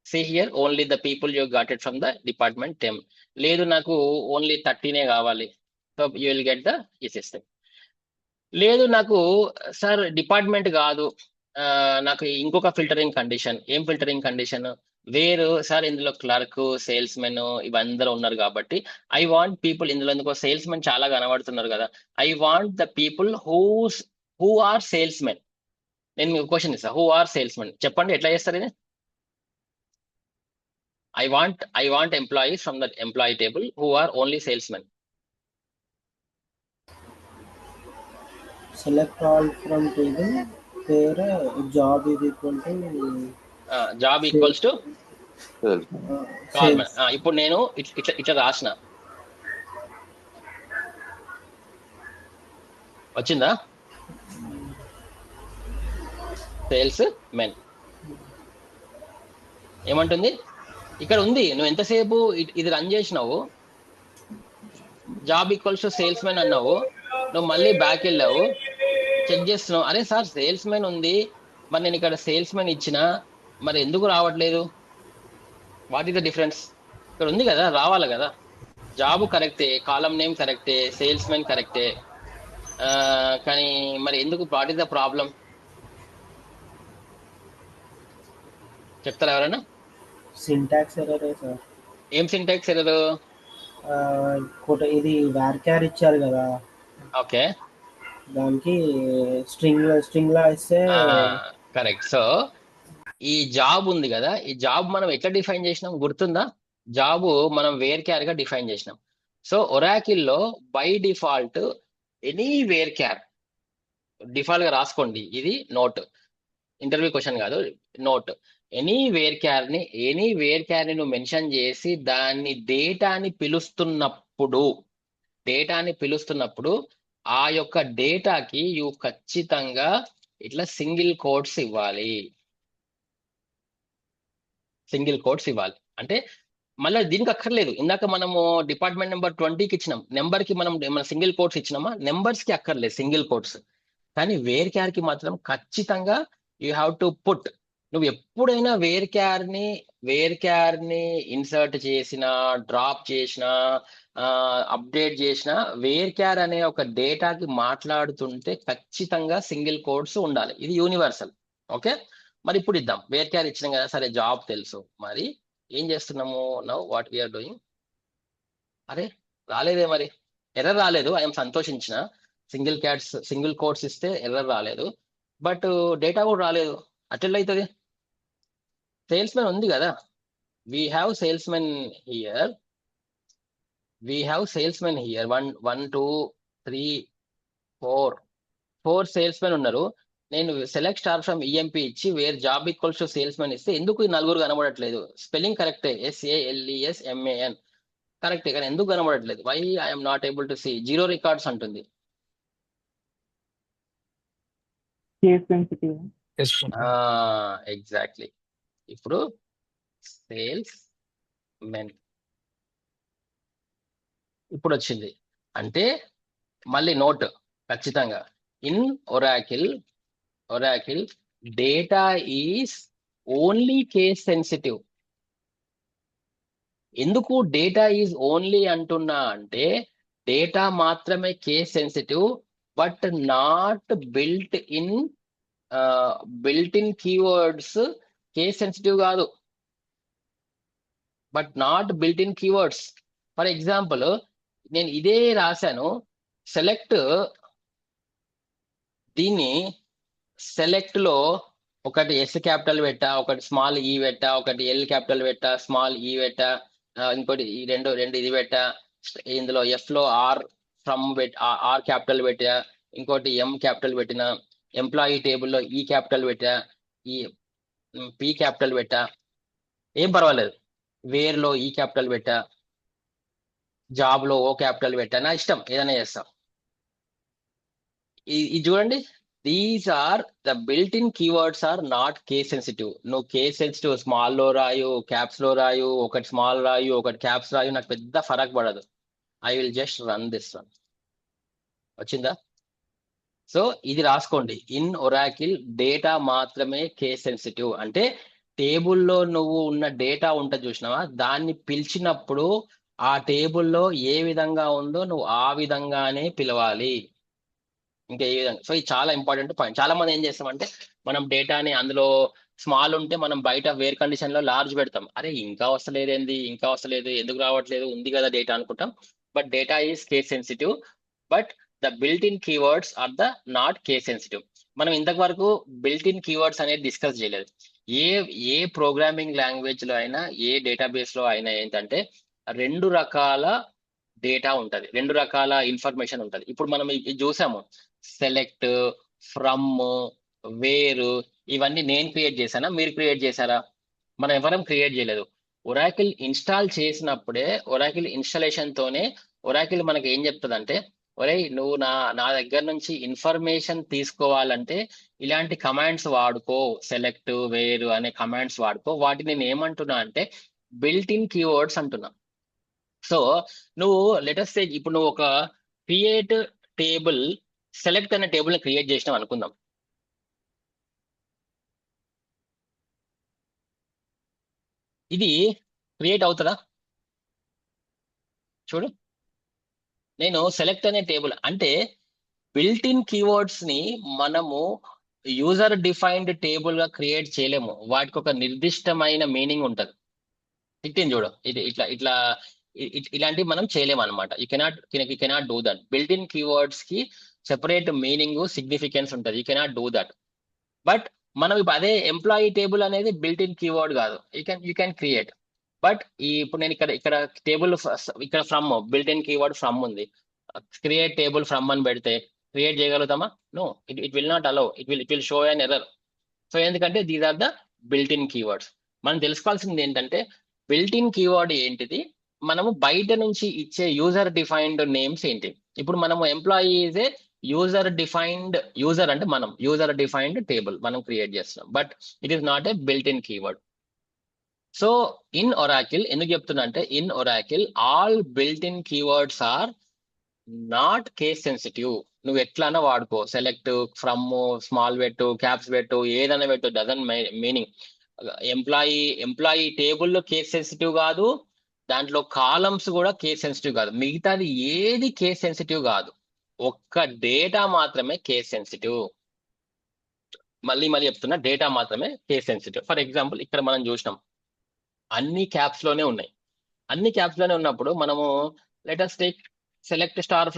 see here only the people you got it from the department 10. లేదు నాకు ఓన్లీ 30 కావాలి, so you will get the ఈ సిస్టమ్. లేదు నాకు సార్ డిపార్ట్మెంట్ కాదు, నాకు ఇంకొక ఫిల్టరింగ్ కండిషన్. ఏం ఫిల్టరింగ్ కండిషన్, వేరు సార్ ఇందులో క్లర్క్, సేల్స్ మెన్ ఇవందరూ ఉన్నారు కాబట్టి ఐ వాంట్ పీపుల్, ఇందులో ఎందుకో సేల్స్ మెన్ చాలా కనబడుతున్నారు కదా, I want the people who are salesmen. నేను మీకు క్వశ్చన్ ఇస్తా, హూ ఆర్ సేల్స్ మెన్ చెప్పండి, ఎట్లా చేస్తారు ఇది? I want employees from the employee table who are only salesmen. Select all from table where job is equal to job equals to sales. ఇప్పుడు నేను ఇట్లా రాసిన, వచ్చిందా సేల్స్ మెన్ ఏమంటుంది, ఇక్కడ ఉంది. నువ్వు ఎంతసేపు ఇది రన్ చేసినావు, job equals to sales men అన్నావు, నువ్వు మళ్ళీ బ్యాక్ వెళ్ళావు, చెక్ చేస్తున్నావు, అరే సార్ సేల్స్ మెన్ ఉంది, మరి నేను ఇక్కడ సేల్స్ మెన్ ఇచ్చిన, మరి ఎందుకు రావట్లేదు, వాట్ ఈస్ ద డిఫరెన్స్? ఇక్కడ ఉంది కదా, రావాలి కదా, జాబ్ కరెక్టే, కాలం నేమ్ కరెక్టే, సేల్స్ మెన్ కరెక్టే, కానీ మరి ఎందుకు వాట్ ఇస్ ద ప్రాబ్లం చెప్తారా ఎవరైనా? సింటాక్స్ ఎర్రరే సార్. ఏం సింటాక్స్ ఎర్రర్? ఇది వార్క్యార్ ఇచ్చారు కదా, ఓకే, దానికి స్ట్రింగ్ లా ఇస్తే కరెక్ట్. సో ఈ జాబ్ ఉంది కదా, ఈ జాబ్ మనం ఎట్లా డిఫైన్ చేసినాం గుర్తుందా? జాబ్ మనం వేర్ క్యార్ గా డిఫైన్ చేసినాం. సో ఒరాకిల్లో by default any varchar, default గా రాసుకోండి, ఇది నోట్, ఇంటర్వ్యూ క్వశ్చన్ కాదు, నోట్. ఎనీ వేర్ క్యార్ ని నువ్వు మెన్షన్ చేసి దాన్ని డేటాని పిలుస్తున్నప్పుడు ఆ యొక్క డేటాకి ఖచ్చితంగా ఇట్లా సింగిల్ కోట్స్ ఇవ్వాలి. అంటే మళ్ళీ దీనికి అక్కర్లేదు. ఇందాక మనము డిపార్ట్మెంట్ నెంబర్ 20కి ఇచ్చినాం, నెంబర్ కి మనం సింగిల్ కోట్స్ ఇచ్చినామా, నెంబర్స్ కి అక్కర్లేదు సింగిల్ కోట్స్. కానీ వేర్ క్యార్ కి మాత్రం ఖచ్చితంగా యూ హ్యావ్ టు పుట్. నువ్వు ఎప్పుడైనా వేర్ క్యార్ ని ఇన్సర్ట్ చేసినా, డ్రాప్ చేసినా, అప్డేట్ చేసినా, వేర్ క్యార్ అనే ఒక డేటాకి మాట్లాడుతుంటే ఖచ్చితంగా సింగిల్ కోట్స్ ఉండాలి. ఇది యూనివర్సల్. ఓకే, మరి ఇప్పుడు ఇద్దాం. వేర్ క్యార్ ఇచ్చినాం కదా, సరే జాబ్ తెలుసు, మరి ఏం చేస్తున్నాము? Now what we are doing. అరే రాలేదే, మరి ఎర్రర్ రాలేదు, ఐఎమ్ సంతోషించిన. సింగిల్ కోట్స్ ఇస్తే ఎర్రర్ రాలేదు, బట్ డేటా కూడా రాలేదు. అటెల్ అవుతుంది. సేల్స్ మెన్ ఉంది కదా, we have salesmen here. 1 2 3 4 salesmen ఉన్నారు. నేను సెలెక్ట్ స్టార్ ఫ్రమ్ ఈఎంపీ ఇచ్చి where job equals to salesmen ఇస్తే ఎందుకు ఈ నలుగురు కనబడట్లేదు? స్పెల్లింగ్ కరెక్టే, SALESMAN కరెక్టే, కానీ ఎందుకు కనబడట్లేదు? Why I'm not able to see? 0 records అంటుంది. Case sensitive. ఎగ్జాక్ట్లీ. ఇప్పుడు సేల్స్ మెన్ ఇప్పుడు వచ్చింది. అంటే మళ్ళీ నోట్, ఖచ్చితంగా in Oracle data is only case sensitive. ఎందుకు డేటా ఈజ్ ఓన్లీ అంటున్నా అంటే, డేటా మాత్రమే case sensitive, but not built in keywords case sensitive కాదు. ఫర్ ఎగ్జాంపుల్, నేను ఇదే రాశాను, సెలెక్ట్, దీన్ని సెలెక్ట్ లో ఒకటి S క్యాపిటల్ పెట్టా, ఒకటి స్మాల్ ఈ పెట్టా, ఒకటి L క్యాపిటల్ పెట్టా, స్మాల్ ఈ పెట్టా, ఇంకోటి ఈ రెండు ఇది పెట్టా. ఇందులో F లో ఆర్ క్యాపిటల్ పెట్టా, ఇంకోటి M క్యాపిటల్ పెట్టిన, ఎంప్లాయీ టేబుల్లో ఈ క్యాపిటల్ పెట్టా, ఈ P క్యాపిటల్ పెట్టా, ఏం పర్వాలేదు. వేర్ లో ఈ క్యాపిటల్ పెట్టా, జాబ్ లో O క్యాపిటల్ పెట్టా, నా ఇష్టం, ఏదైనా చేస్తా. ఇది చూడండి, these are the built in keywords are not case sensitive. నువ్వు కేస్ సెన్సిటివ్ స్మాల్ లో రాయు, క్యాప్స్ లో రాయు, ఒకటి స్మాల్ రాయు, ఒకటి క్యాప్స్ రాయు, నాకు పెద్ద ఫరక్ పడదు. I will just run this one. వచ్చిందా? సో ఇది రాసుకోండి, ఇన్ ఒరాకిల్ డేటా మాత్రమే కేస్ సెన్సిటివ్. అంటే టేబుల్లో నువ్వు ఉన్న డేటా ఉంటుంది చూసినావా, దాన్ని పిలిచినప్పుడు ఆ టేబుల్లో ఏ విధంగా ఉందో నువ్వు ఆ విధంగానే పిలవాలి, ఇంకా ఏ విధంగా. సో ఇది చాలా ఇంపార్టెంట్ పాయింట్. చాలా మంది ఏం చేస్తామంటే, మనం డేటాని అందులో స్మాల్ ఉంటే మనం బయట వేర్ కండిషన్ లో లార్జ్ పెడతాం. అరే ఇంకా వస్తలేదు, ఎందుకు రావట్లేదు, ఉంది కదా డేటా అనుకుంటాం. But data is case sensitive, but the built in keywords are the not case sensitive. మనం ఇంతకు వరకు బిల్ట్ ఇన్ కీవర్డ్స్ అనేది డిస్కస్ చేయలేదు. ఏ ప్రోగ్రామింగ్ లాంగ్వేజ్ లో అయినా, ఏ డేటాబేస్ లో అయినా ఏంటంటే, 2 రకాల డేటా ఉంటది, 2 రకాల ఇన్ఫర్మేషన్ ఉంటది. ఇప్పుడు మనం ఇది చూసాము, సెలెక్ట్, ఫ్రమ్, వేరు, ఇవన్నీ నేను క్రియేట్ చేశానా, మీరు క్రియేట్ చేశారా? మనం ఎవరం క్రియేట్ చేయలేదు. ఒరాకిల్ ఇన్స్టాల్ చేసినప్పుడే, ఒరాకిల్ ఇన్స్టాలేషన్ తోనే ఒరాకిల్ మనకి ఏం చెప్తుందంటే, ఒరే నువ్వు నా దగ్గర నుంచి ఇన్ఫర్మేషన్ తీసుకోవాలంటే ఇలాంటి కమాండ్స్ వాడుకో, సెలెక్ట్, వేరు అనే కమాండ్స్ వాడుకో. వాటిని నేను ఏమంటున్నా అంటే బిల్ట్ ఇన్ కీవర్డ్స్ అంటున్నా. సో నువ్వు లెటెస్ట్ ఇప్పుడు నువ్వు ఒక క్రియేట్ టేబుల్, సెలెక్ట్ అనే టేబుల్ ని క్రియేట్ చేసినాం అనుకుందాం. ఇది క్రియేట్ అవుతుందా? చూడు, నేను సెలెక్ట్ అనే టేబుల్ అంటే బిల్ట్ ఇన్ కీవర్డ్స్ ని మనము యూజర్ డిఫైన్డ్ టేబుల్ గా క్రియేట్ చేయలేము. వాటికి ఒక నిర్దిష్టమైన మీనింగ్ ఉంటది. ఇట్టింది చూడు, ఇది ఇట్లా ఇట్లా ఇలాంటివి మనం చేయలేము అనమాట. You cannot do that. Built in keywords కి సెపరేట్ మీనింగ్ సిగ్నిఫికెన్స్ ఉంటుంది. You cannot do that. But మనం ఇప్పుడు అదే ఎంప్లాయీ టేబుల్ అనేది బిల్ట్ ఇన్ కీవర్డ్ కాదు. You can create. బట్ ఇప్పుడు నేను ఇక్కడ టేబుల్ ఇక్కడ from built in keyword from ఉంది. క్రియేట్ టేబుల్ ఫ్రమ్ అని పెడితే క్రియేట్ చేయగలుగుతామా? No, it will not allow. It will show an error. So ఎందుకంటే these are the built in keywords. మనం తెలుసుకోవాల్సింది ఏంటంటే బిల్ట్ ఇన్ కీవర్డ్ ఏంటిది, మనము బయట నుంచి ఇచ్చే యూజర్ డిఫైన్డ్ నేమ్స్ ఏంటి. ఇప్పుడు మనము employee is a user defined, user అంటే మనం యూజర్ డిఫైన్డ్ టేబుల్ మనం క్రియేట్ చేస్తున్నాం. But it is not a built in keyword. So in Oracle ఎందుకు చెప్తున్నా అంటే in Oracle all built in keywords are not case sensitive. నువ్వు ఎట్లన్నా వాడుకో, సెలెక్ట్, ఫ్రమ్, స్మాల్ పెట్టు, క్యాప్స్ పెట్టు, ఏదైనా పెట్టు, డజన్ మీనింగ్. ఎంప్లాయీ టేబుల్లో కేస్ సెన్సిటివ్ కాదు, దాంట్లో కాలమ్స్ కూడా కేస్ సెన్సిటివ్ కాదు, మిగతాది ఏది కేస్ సెన్సిటివ్ కాదు. ఒక్క డేటా మాత్రమే కేస్ సెన్సిటివ్. మళ్ళీ చెప్తున్నా, డేటా మాత్రమే కేస్ సెన్సిటివ్. ఫర్ ఎగ్జాంపుల్ ఇక్కడ మనం చూసినాం అన్ని క్యాప్స్ లోనే ఉన్నాయి. అన్ని క్యాప్స్ లోనే ఉన్నప్పుడు మనము let us take select star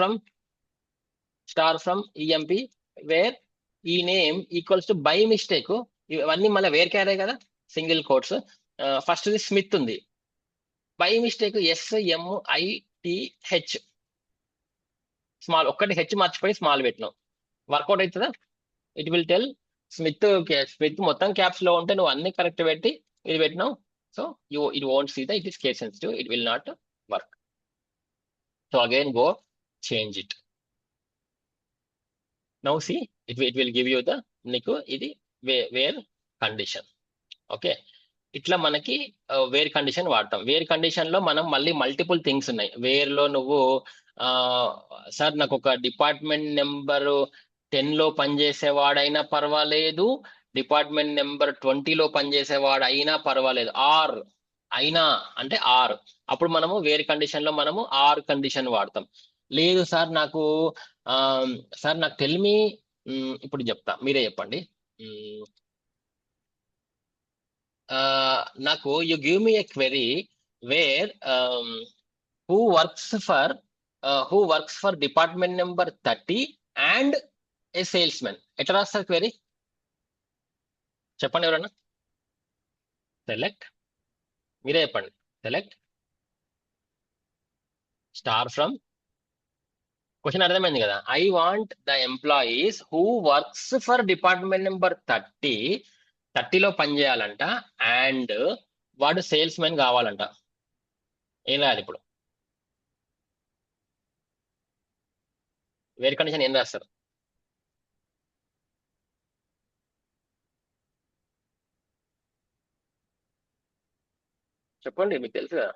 from EMP where E name equals to by mistake. ఇవన్నీ మళ్ళీ వేర్ క్యారే కదా, సింగిల్ కోట్స్. ఫస్ట్ స్మిత్ ఉంది, బై మిస్టేక్ SMITH స్మాల్, ఒక్కటి హెచ్ మర్చిపోయి స్మాల్ పెట్టినావు, వర్కౌట్ అవుతుందా? ఇట్ విల్ టెల్ స్మిత్ మొత్తం క్యాప్స్ లో ఉంటే నువ్వు అన్ని కరెక్ట్ పెట్టి ఇది పెట్టినావు. సో it won't see that it is case sensitive. It will not work. So again go change it. Now see, it will give you the నీకు ఇది వేర్ కండిషన్. ఓకే, ఇట్లా మనకి వేర్ కండిషన్ వాడతాం. వేర్ కండిషన్ లో మనం మళ్ళీ multiple things ఉన్నాయి. Wear లో నువ్వు సార్ నాకు ఒక డిపార్ట్మెంట్ నెంబరు 10 లో పనిచేసేవాడైనా పర్వాలేదు, డిపార్ట్మెంట్ నెంబర్ 20 లో పనిచేసేవాడు అయినా పర్వాలేదు, ఆర్ అయినా అంటే ఆర్. అప్పుడు మనము వేర్ కండిషన్ లో మనము ఆర్ కండిషన్ వాడతాం. లేదు సార్ నాకు టెల్ మీ, ఇప్పుడు చెప్తా, మీరే చెప్పండి. నాకు you give me a query where who works for department number 30 and a salesmen. ఎట్లా రాస్తారు క్వెరీ చెప్పండి ఎవరన్నా? సెలెక్ట్, మీరే చెప్పండి. సెలెక్ట్ స్టార్ ఫ్రమ్, క్వశ్చన్ అర్థమైంది కదా. I want the employees who works for department number 30లో పనిచేయాలంట, అండ్ వాడు సేల్స్ మెన్ కావాలంట. ఏం రాయాలి ఇప్పుడు? వేర్ కండిషన్ ఏం రాస్తారు? చెప్పండి, మీకు తెలుసు కదా.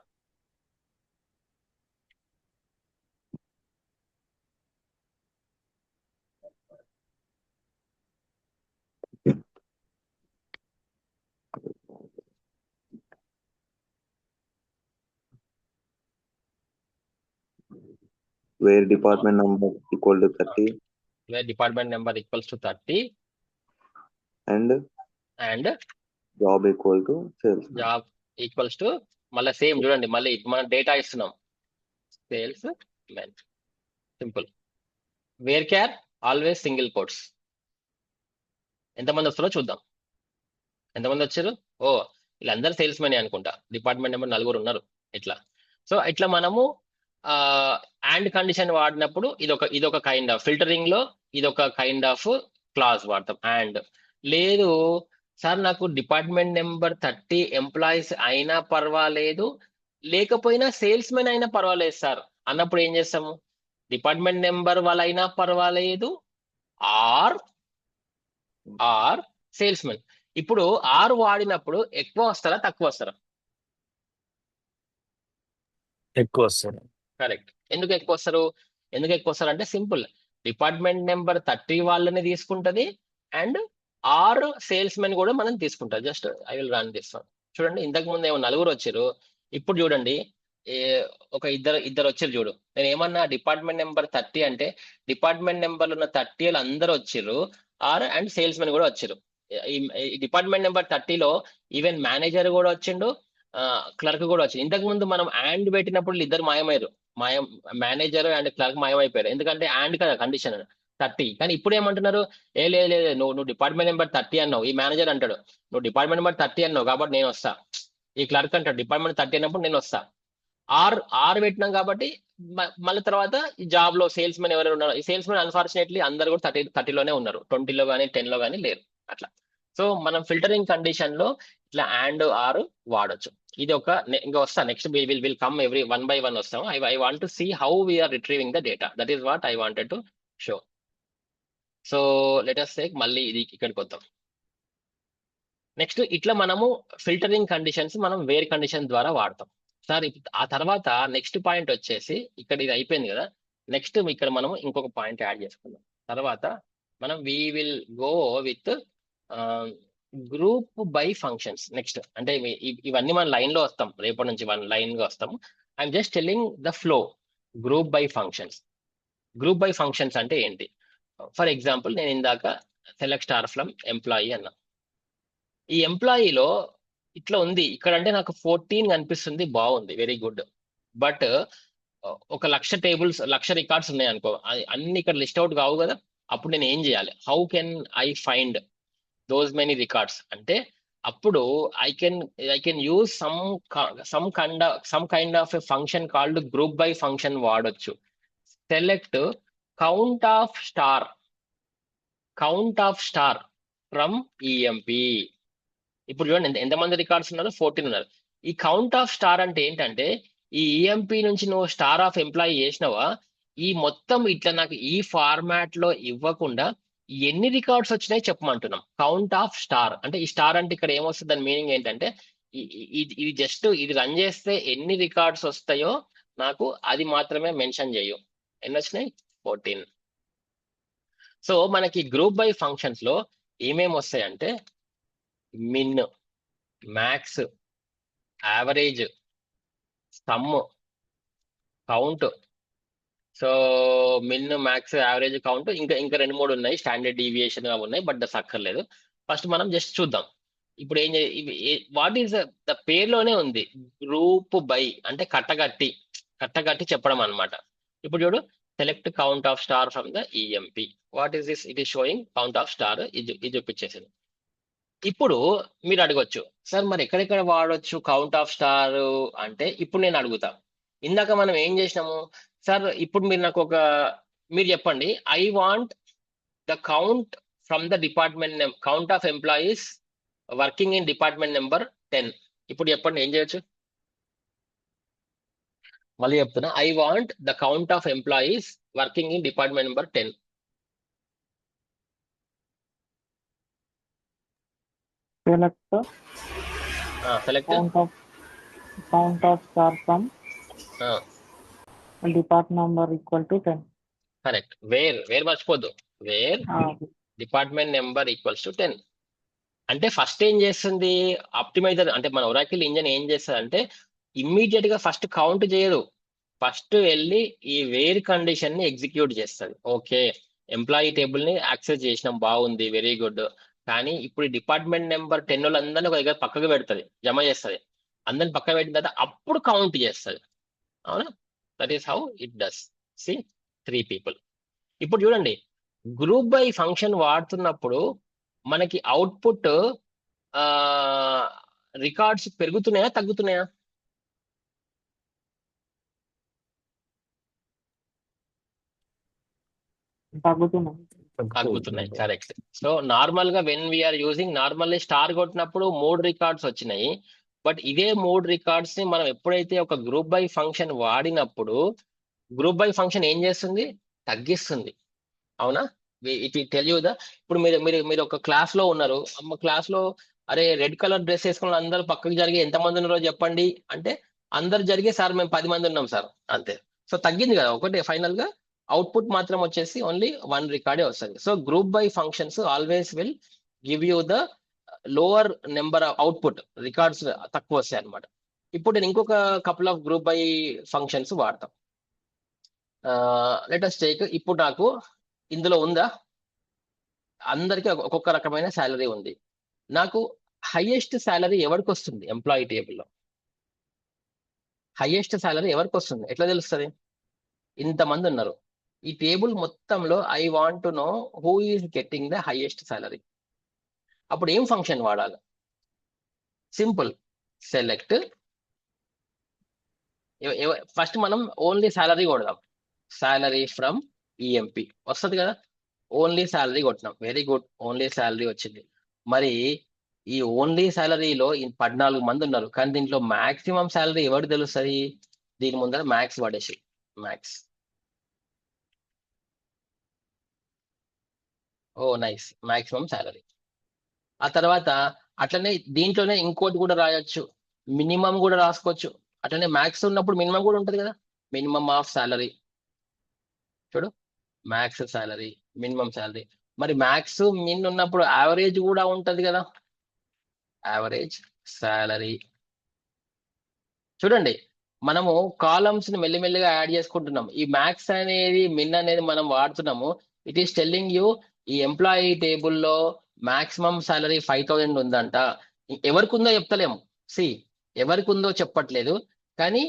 where department number equal to 30 where department number equals to 30 and job equal to sales job equals to, మళ్ళీ సేమ్ చూడండి, మళ్ళీ మనం డేటా ఇస్తున్నాం, sales men. Simple. Varchar always single quotes. ఎంతమంది వస్తారో చూద్దాం. ఎంతమంది వచ్చారు? ఓ, వీళ్ళందరూ సేల్స్ మెన్ అనుకుంటా, డిపార్ట్మెంట్ నెంబర్ 4 ఉన్నారు. ఇట్లా. సో ఇట్లా మనము అండ్ కండిషన్ వాడినప్పుడు ఇదొక కైండ్ ఆఫ్ ఫిల్టరింగ్ లో ఇదొక కైండ్ ఆఫ్ క్లాజ్ వాడతాం. అండ్ లేదు సార్ నాకు డిపార్ట్మెంట్ నెంబర్ 30 ఎంప్లాయీస్ అయినా పర్వాలేదు, లేకపోయినా సేల్స్ మెన్ అయినా పర్వాలేదు సార్ అన్నప్పుడు ఏం చేస్తాము? డిపార్ట్మెంట్ నెంబర్ వాళ్ళైనా పర్వాలేదు ఆర్ సేల్స్ మెన్. ఇప్పుడు ఆర్ వాడినప్పుడు ఎక్కువ వస్తారా తక్కువ వస్తారా? ఎక్కువ వస్తారు. కరెక్ట్. ఎందుకు ఎక్కువ వస్తారు అంటే సింపుల్, డిపార్ట్మెంట్ నెంబర్ 30 వాళ్ళని తీసుకుంటది, అండ్ ఆర్ సేల్స్ మెన్ కూడా మనం తీసుకుంటాం. Just I will run this one. చూడండి, ఇంతకు ముందు ఏమో 4 వచ్చారు, ఇప్పుడు చూడండి ఒక ఇద్దరు వచ్చారు చూడు. నేను ఏమన్నా డిపార్ట్మెంట్ నెంబర్ 30 అంటే డిపార్ట్మెంట్ నెంబర్ ఉన్న 30 అందరూ వచ్చిర్రు, అండ్ సేల్స్ మెన్ కూడా వచ్చారు. ఈ డిపార్ట్మెంట్ నెంబర్ 30లో ఈవెన్ మేనేజర్ కూడా వచ్చిండు, క్లర్క్ కూడా వచ్చింది. ఇంతకు ముందు మనం అండ్ పెట్టినప్పుడు ఇద్దరు మాయమయ్యారు, మేనేజర్ అండ్ క్లర్క్ మాయమైపోయారు. ఎందుకంటే అండ్ కదా కండిషన్ 30. కానీ ఇప్పుడు ఏమంటున్నారు, లేదు నువ్వు డిపార్ట్మెంట్ నెంబర్ 30 అన్నావు, ఈ మేనేజర్ అంటాడు నువ్వు డిపార్ట్మెంట్ నెంబర్ 30 అన్నావు కాబట్టి నేను వస్తా, ఈ క్లర్క్ అంటాడు డిపార్ట్మెంట్ 30 అన్నప్పుడు నేను వస్తా. ఆర్ పెట్టినాం కాబట్టి మళ్ళీ తర్వాత ఈ జాబ్ లో సేల్స్ మెన్ ఎవరైనా ఉన్నారు, ఈ సేల్స్ మెన్ అన్ఫార్చునేట్లీ అందరు కూడా 30లోనే ఉన్నారు, 20లో కానీ 10లో కానీ లేరు అట్లా. సో మనం ఫిల్టరింగ్ కండిషన్ లో ఇట్లా అండ్ ఆర్ వాడొచ్చు. ఇది ఒక ఇంకా వస్తా next will come every 1 by 1 వస్తాం. I want to see how we are retrieving the data, that is what I wanted to show. So let us take మళ్ళీ ఇది ఇక్కడికి వద్దాం. నెక్స్ట్ ఇట్లా మనము ఫిల్టరింగ్ కండిషన్స్ మనం వేర్ కండిషన్ ద్వారా వాడతాం సార్. ఆ తర్వాత నెక్స్ట్ పాయింట్ వచ్చేసి ఇక్కడ ఇది అయిపోయింది కదా, నెక్స్ట్ ఇక్కడ మనం ఇంకొక పాయింట్ యాడ్ చేసుకుందాం. తర్వాత మనం we will go with group by functions. Next అంటే ఇవన్నీ మన లైన్ లో వస్తాం, రేపటి నుంచి 1 లైన్ గా వస్తాము. I'm just telling the flow. Group by functions. Group by functions అంటే ఏంటి? ఫర్ ఎగ్జాంపుల్ నేను ఇందాక సెలెక్ట్ స్టార్ ఫ్రమ్ ఎంప్లాయీ అన్నా. ఈ ఎంప్లాయీలో ఇట్లా ఉంది, ఇక్కడ అంటే నాకు 14 కనిపిస్తుంది, బాగుంది, very good. But 1,00,000 tables 1,00,000 records ఉన్నాయి అనుకో, అన్ని ఇక్కడ లిస్ట్ అవుట్ కావు కదా. అప్పుడు నేను ఏం చేయాలి? How can I find those many records అంటే అప్పుడు I can use some kind of a function called group by function వాడొచ్చు. Select count of star from EMP. ఇప్పుడు చూడండి ఎంతమంది రికార్డ్స్ ఉన్నారు, 14 ఉన్నారు. ఈ కౌంట్ ఆఫ్ స్టార్ అంటే ఏంటంటే ఈ ఈఎంపి నుంచి నువ్వు స్టార్ ఆఫ్ ఎంప్లాయీ చేసినావా, ఈ మొత్తం ఇట్లా నాకు ఈ ఫార్మాట్ లో ఇవ్వకుండా ఎన్ని రికార్డ్స్ వచ్చినాయి చెప్పమంటున్నాం. కౌంట్ ఆఫ్ స్టార్ అంటే ఈ స్టార్ అంటే ఇక్కడ ఏమొస్తుంది, దాని మీనింగ్ ఏంటంటే ఇది జస్ట్ ఇది రన్ చేస్తే ఎన్ని రికార్డ్స్ వస్తాయో నాకు అది మాత్రమే మెన్షన్ చేయు. ఎన్ని వచ్చినాయి? 14. సో మనకి గ్రూప్ బై ఫంక్షన్స్ లో ఏమేమి వస్తాయంటే min, max, average, sum, count. So min, max, average, count, ఇంకా 2-3 ఉన్నాయి, స్టాండర్డ్ డీవియేషన్ అవి ఉన్నాయి, బట్ దస్ అక్కర్లేదు. ఫస్ట్ మనం జస్ట్ చూద్దాం. ఇప్పుడు వాట్ ఈస్ ద పేర్లోనే ఉంది గ్రూప్ బై అంటే కట్టగట్టి చెప్పడం అనమాట. ఇప్పుడు చూడు, select count of star from the EMP. What is this? It is showing count of star. ఇది చూపించేసింది. ఇప్పుడు మీరు అడగొచ్చు, సార్ మరి ఎక్కడెక్కడ వాడొచ్చు కౌంట్ ఆఫ్ స్టార్ అంటే? ఇప్పుడు నేను అడుగుతా, ఇందాక మనం ఏం చేసినాము సార్? ఇప్పుడు మీరు నాకు మీరు చెప్పండి, I want the count from the department count of employees working in department number 10. ఇప్పుడు చెప్పండి ఏం చేయొచ్చు? మళ్ళీ చెప్తున్నా, I want the count of employees working in department number 10. Select count of star from department number equal to 10. Correct. Where మర్చిపోద్దు, where department number equals to 10. అంటే first ఏం చేస్తుంది ఆప్టిమైజర్ అంటే మన ఒరాకిల్ ఇంజన్ ఏం చేస్తుంది అంటే ఇమ్మీడియట్ గా ఫస్ట్ కౌంట్ చేయదు, ఫస్ట్ వెళ్ళి ఈ వేర్ కండిషన్ ని ఎగ్జిక్యూట్ చేస్తుంది. ఓకే, ఎంప్లాయీ టేబుల్ ని యాక్సెస్ చేసినాం, బాగుంది, వెరీ గుడ్. కానీ ఇప్పుడు డిపార్ట్మెంట్ నెంబర్ 10 వాళ్ళందరినీ ఒక దగ్గర పక్కకు పెడుతుంది, జమ చేస్తుంది. అందరిని పక్కన పెట్టిన తర్వాత అప్పుడు కౌంట్ చేస్తుంది. అవునా? That is how it does. See 3 people. ఇప్పుడు చూడండి, గ్రూప్ బై ఫంక్షన్ వాడుతున్నప్పుడు మనకి అవుట్పుట్ రికార్డ్స్ పెరుగుతున్నాయా తగ్గుతున్నాయా? తగ్గుతున్నాయి. కరెక్ట్. సో నార్మల్ గా when we are using normally star కొట్టినప్పుడు 3 రికార్డ్స్ వచ్చినాయి. బట్ ఇదే 3 రికార్డ్స్ ని మనం ఎప్పుడైతే ఒక గ్రూప్ బై ఫంక్షన్ వాడినప్పుడు గ్రూప్ బై ఫంక్షన్ ఏం చేస్తుంది? తగ్గిస్తుంది. అవునా? It tell you the. ఇప్పుడు మీరు ఒక క్లాస్ లో ఉన్నారు, క్లాస్ లో అరే రెడ్ కలర్ డ్రెస్ వేసుకున్న అందరూ పక్కకు జరిగి ఎంతమంది ఉన్నారో చెప్పండి అంటే అందరు జరిగే సార్ మేము 10 మంది ఉన్నాం సార్ అంతే. సో తగ్గింది కదా ఒకటే, ఫైనల్ గా అవుట్పుట్ మాత్రం వచ్చేసి ఓన్లీ 1 రికార్డే వస్తుంది. So group by functions always will give you the lower number of output, records తక్కువ వస్తాయి అనమాట. ఇప్పుడు నేను ఇంకొక couple of group by functions వాడతాం. లెటస్ టేక్, ఇప్పుడు నాకు ఇందులో ఉందా, అందరికీ ఒక్కొక్క రకమైన శాలరీ ఉంది. నాకు హైయెస్ట్ శాలరీ ఎవరికి వస్తుంది ఎంప్లాయీ టేబుల్లో? హైయెస్ట్ శాలరీ ఎవరికి వస్తుంది ఎట్లా తెలుస్తుంది? ఇంతమంది ఉన్నారు ఈ టేబుల్ మొత్తంలో. I want to know who is getting the highest salary. అప్పుడు ఏం ఫంక్షన్ వాడాలి? Simple, select. ఫస్ట్ మనం ఓన్లీ శాలరీ కొడదాం. శాలరీ ఫ్రమ్ ఈఎంపి వస్తుంది కదా, ఓన్లీ శాలరీ కొట్టినాం. వెరీ గుడ్, ఓన్లీ శాలరీ వచ్చింది. మరి ఈ ఓన్లీ శాలరీలో 14 మంది ఉన్నారు, కానీ దీంట్లో మాక్సిమం శాలరీ ఎవరికి తెలుస్తుంది? దీని ముందర మ్యాక్స్ పడేసి, మ్యాక్స్. ఓ నైస్, మాక్సిమం శాలరీ. ఆ తర్వాత అట్లనే దీంట్లోనే ఇంకోటి కూడా రాయొచ్చు, మినిమం కూడా రాసుకోవచ్చు. అట్లనే మ్యాక్స్ ఉన్నప్పుడు మినిమం కూడా ఉంటుంది కదా, మినిమం ఆఫ్ శాలరీ. చూడు, మ్యాక్స్ శాలరీ, మినిమం శాలరీ. మరి మ్యాక్స్ మిన్ ఉన్నప్పుడు యావరేజ్ కూడా ఉంటది కదా, యావరేజ్ శాలరీ. చూడండి, మనము కాలమ్స్ ని మెల్లిమెల్లిగా యాడ్ చేసుకుంటున్నాం. ఈ మ్యాక్స్ అనేది మిన్ అనేది మనం వాడుతున్నాము. ఇట్ ఈస్ టెల్లింగ్ యూ ఈ ఎంప్లాయీ టేబుల్లో మాక్సిమం శాలరీ 5000 ఉందంట. ఎవరికి ఉందో చెప్తలేము, సి ఎవరికి ఉందో చెప్పట్లేదు, కానీ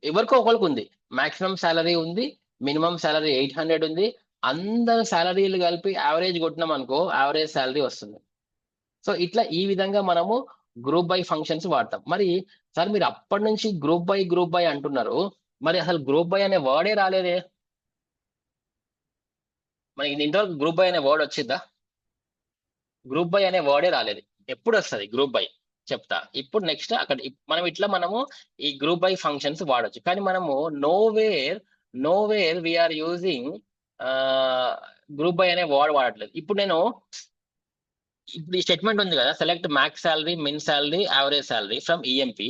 ఎవరికో ఒకరికి ఉంది. మాక్సిమం శాలరీ ఉంది, మినిమం శాలరీ 800 ఉంది. అందరు శాలరీలు కలిపి యావరేజ్ కొట్టినాం అనుకో, యావరేజ్ శాలరీ వస్తుంది. సో ఇట్లా ఈ విధంగా మనము గ్రూప్ బై ఫంక్షన్స్ వాడతాం. మరి సార్ మీరు అప్పటి నుంచి గ్రూప్ బై అంటున్నారు, మరి అసలు గ్రూప్ బై అనే వర్డే రాలేదే. మనకి ఇంతవరకు గ్రూప్ బై అనే వర్డ్ వచ్చిందా? గ్రూప్ బై అనే వర్డే రాలేదు. ఎప్పుడు వస్తుంది గ్రూప్ బై చెప్తా. ఇప్పుడు నెక్స్ట్ అక్కడ మనము ఈ గ్రూప్ బై ఫంక్షన్స్ వాడచ్చు, కానీ మనము nowhere we are using group by అనే వర్డ్ వాడట్లేదు. ఇప్పుడు ఈ స్టేట్మెంట్ ఉంది కదా, select max salary, min salary, average salary from EMP.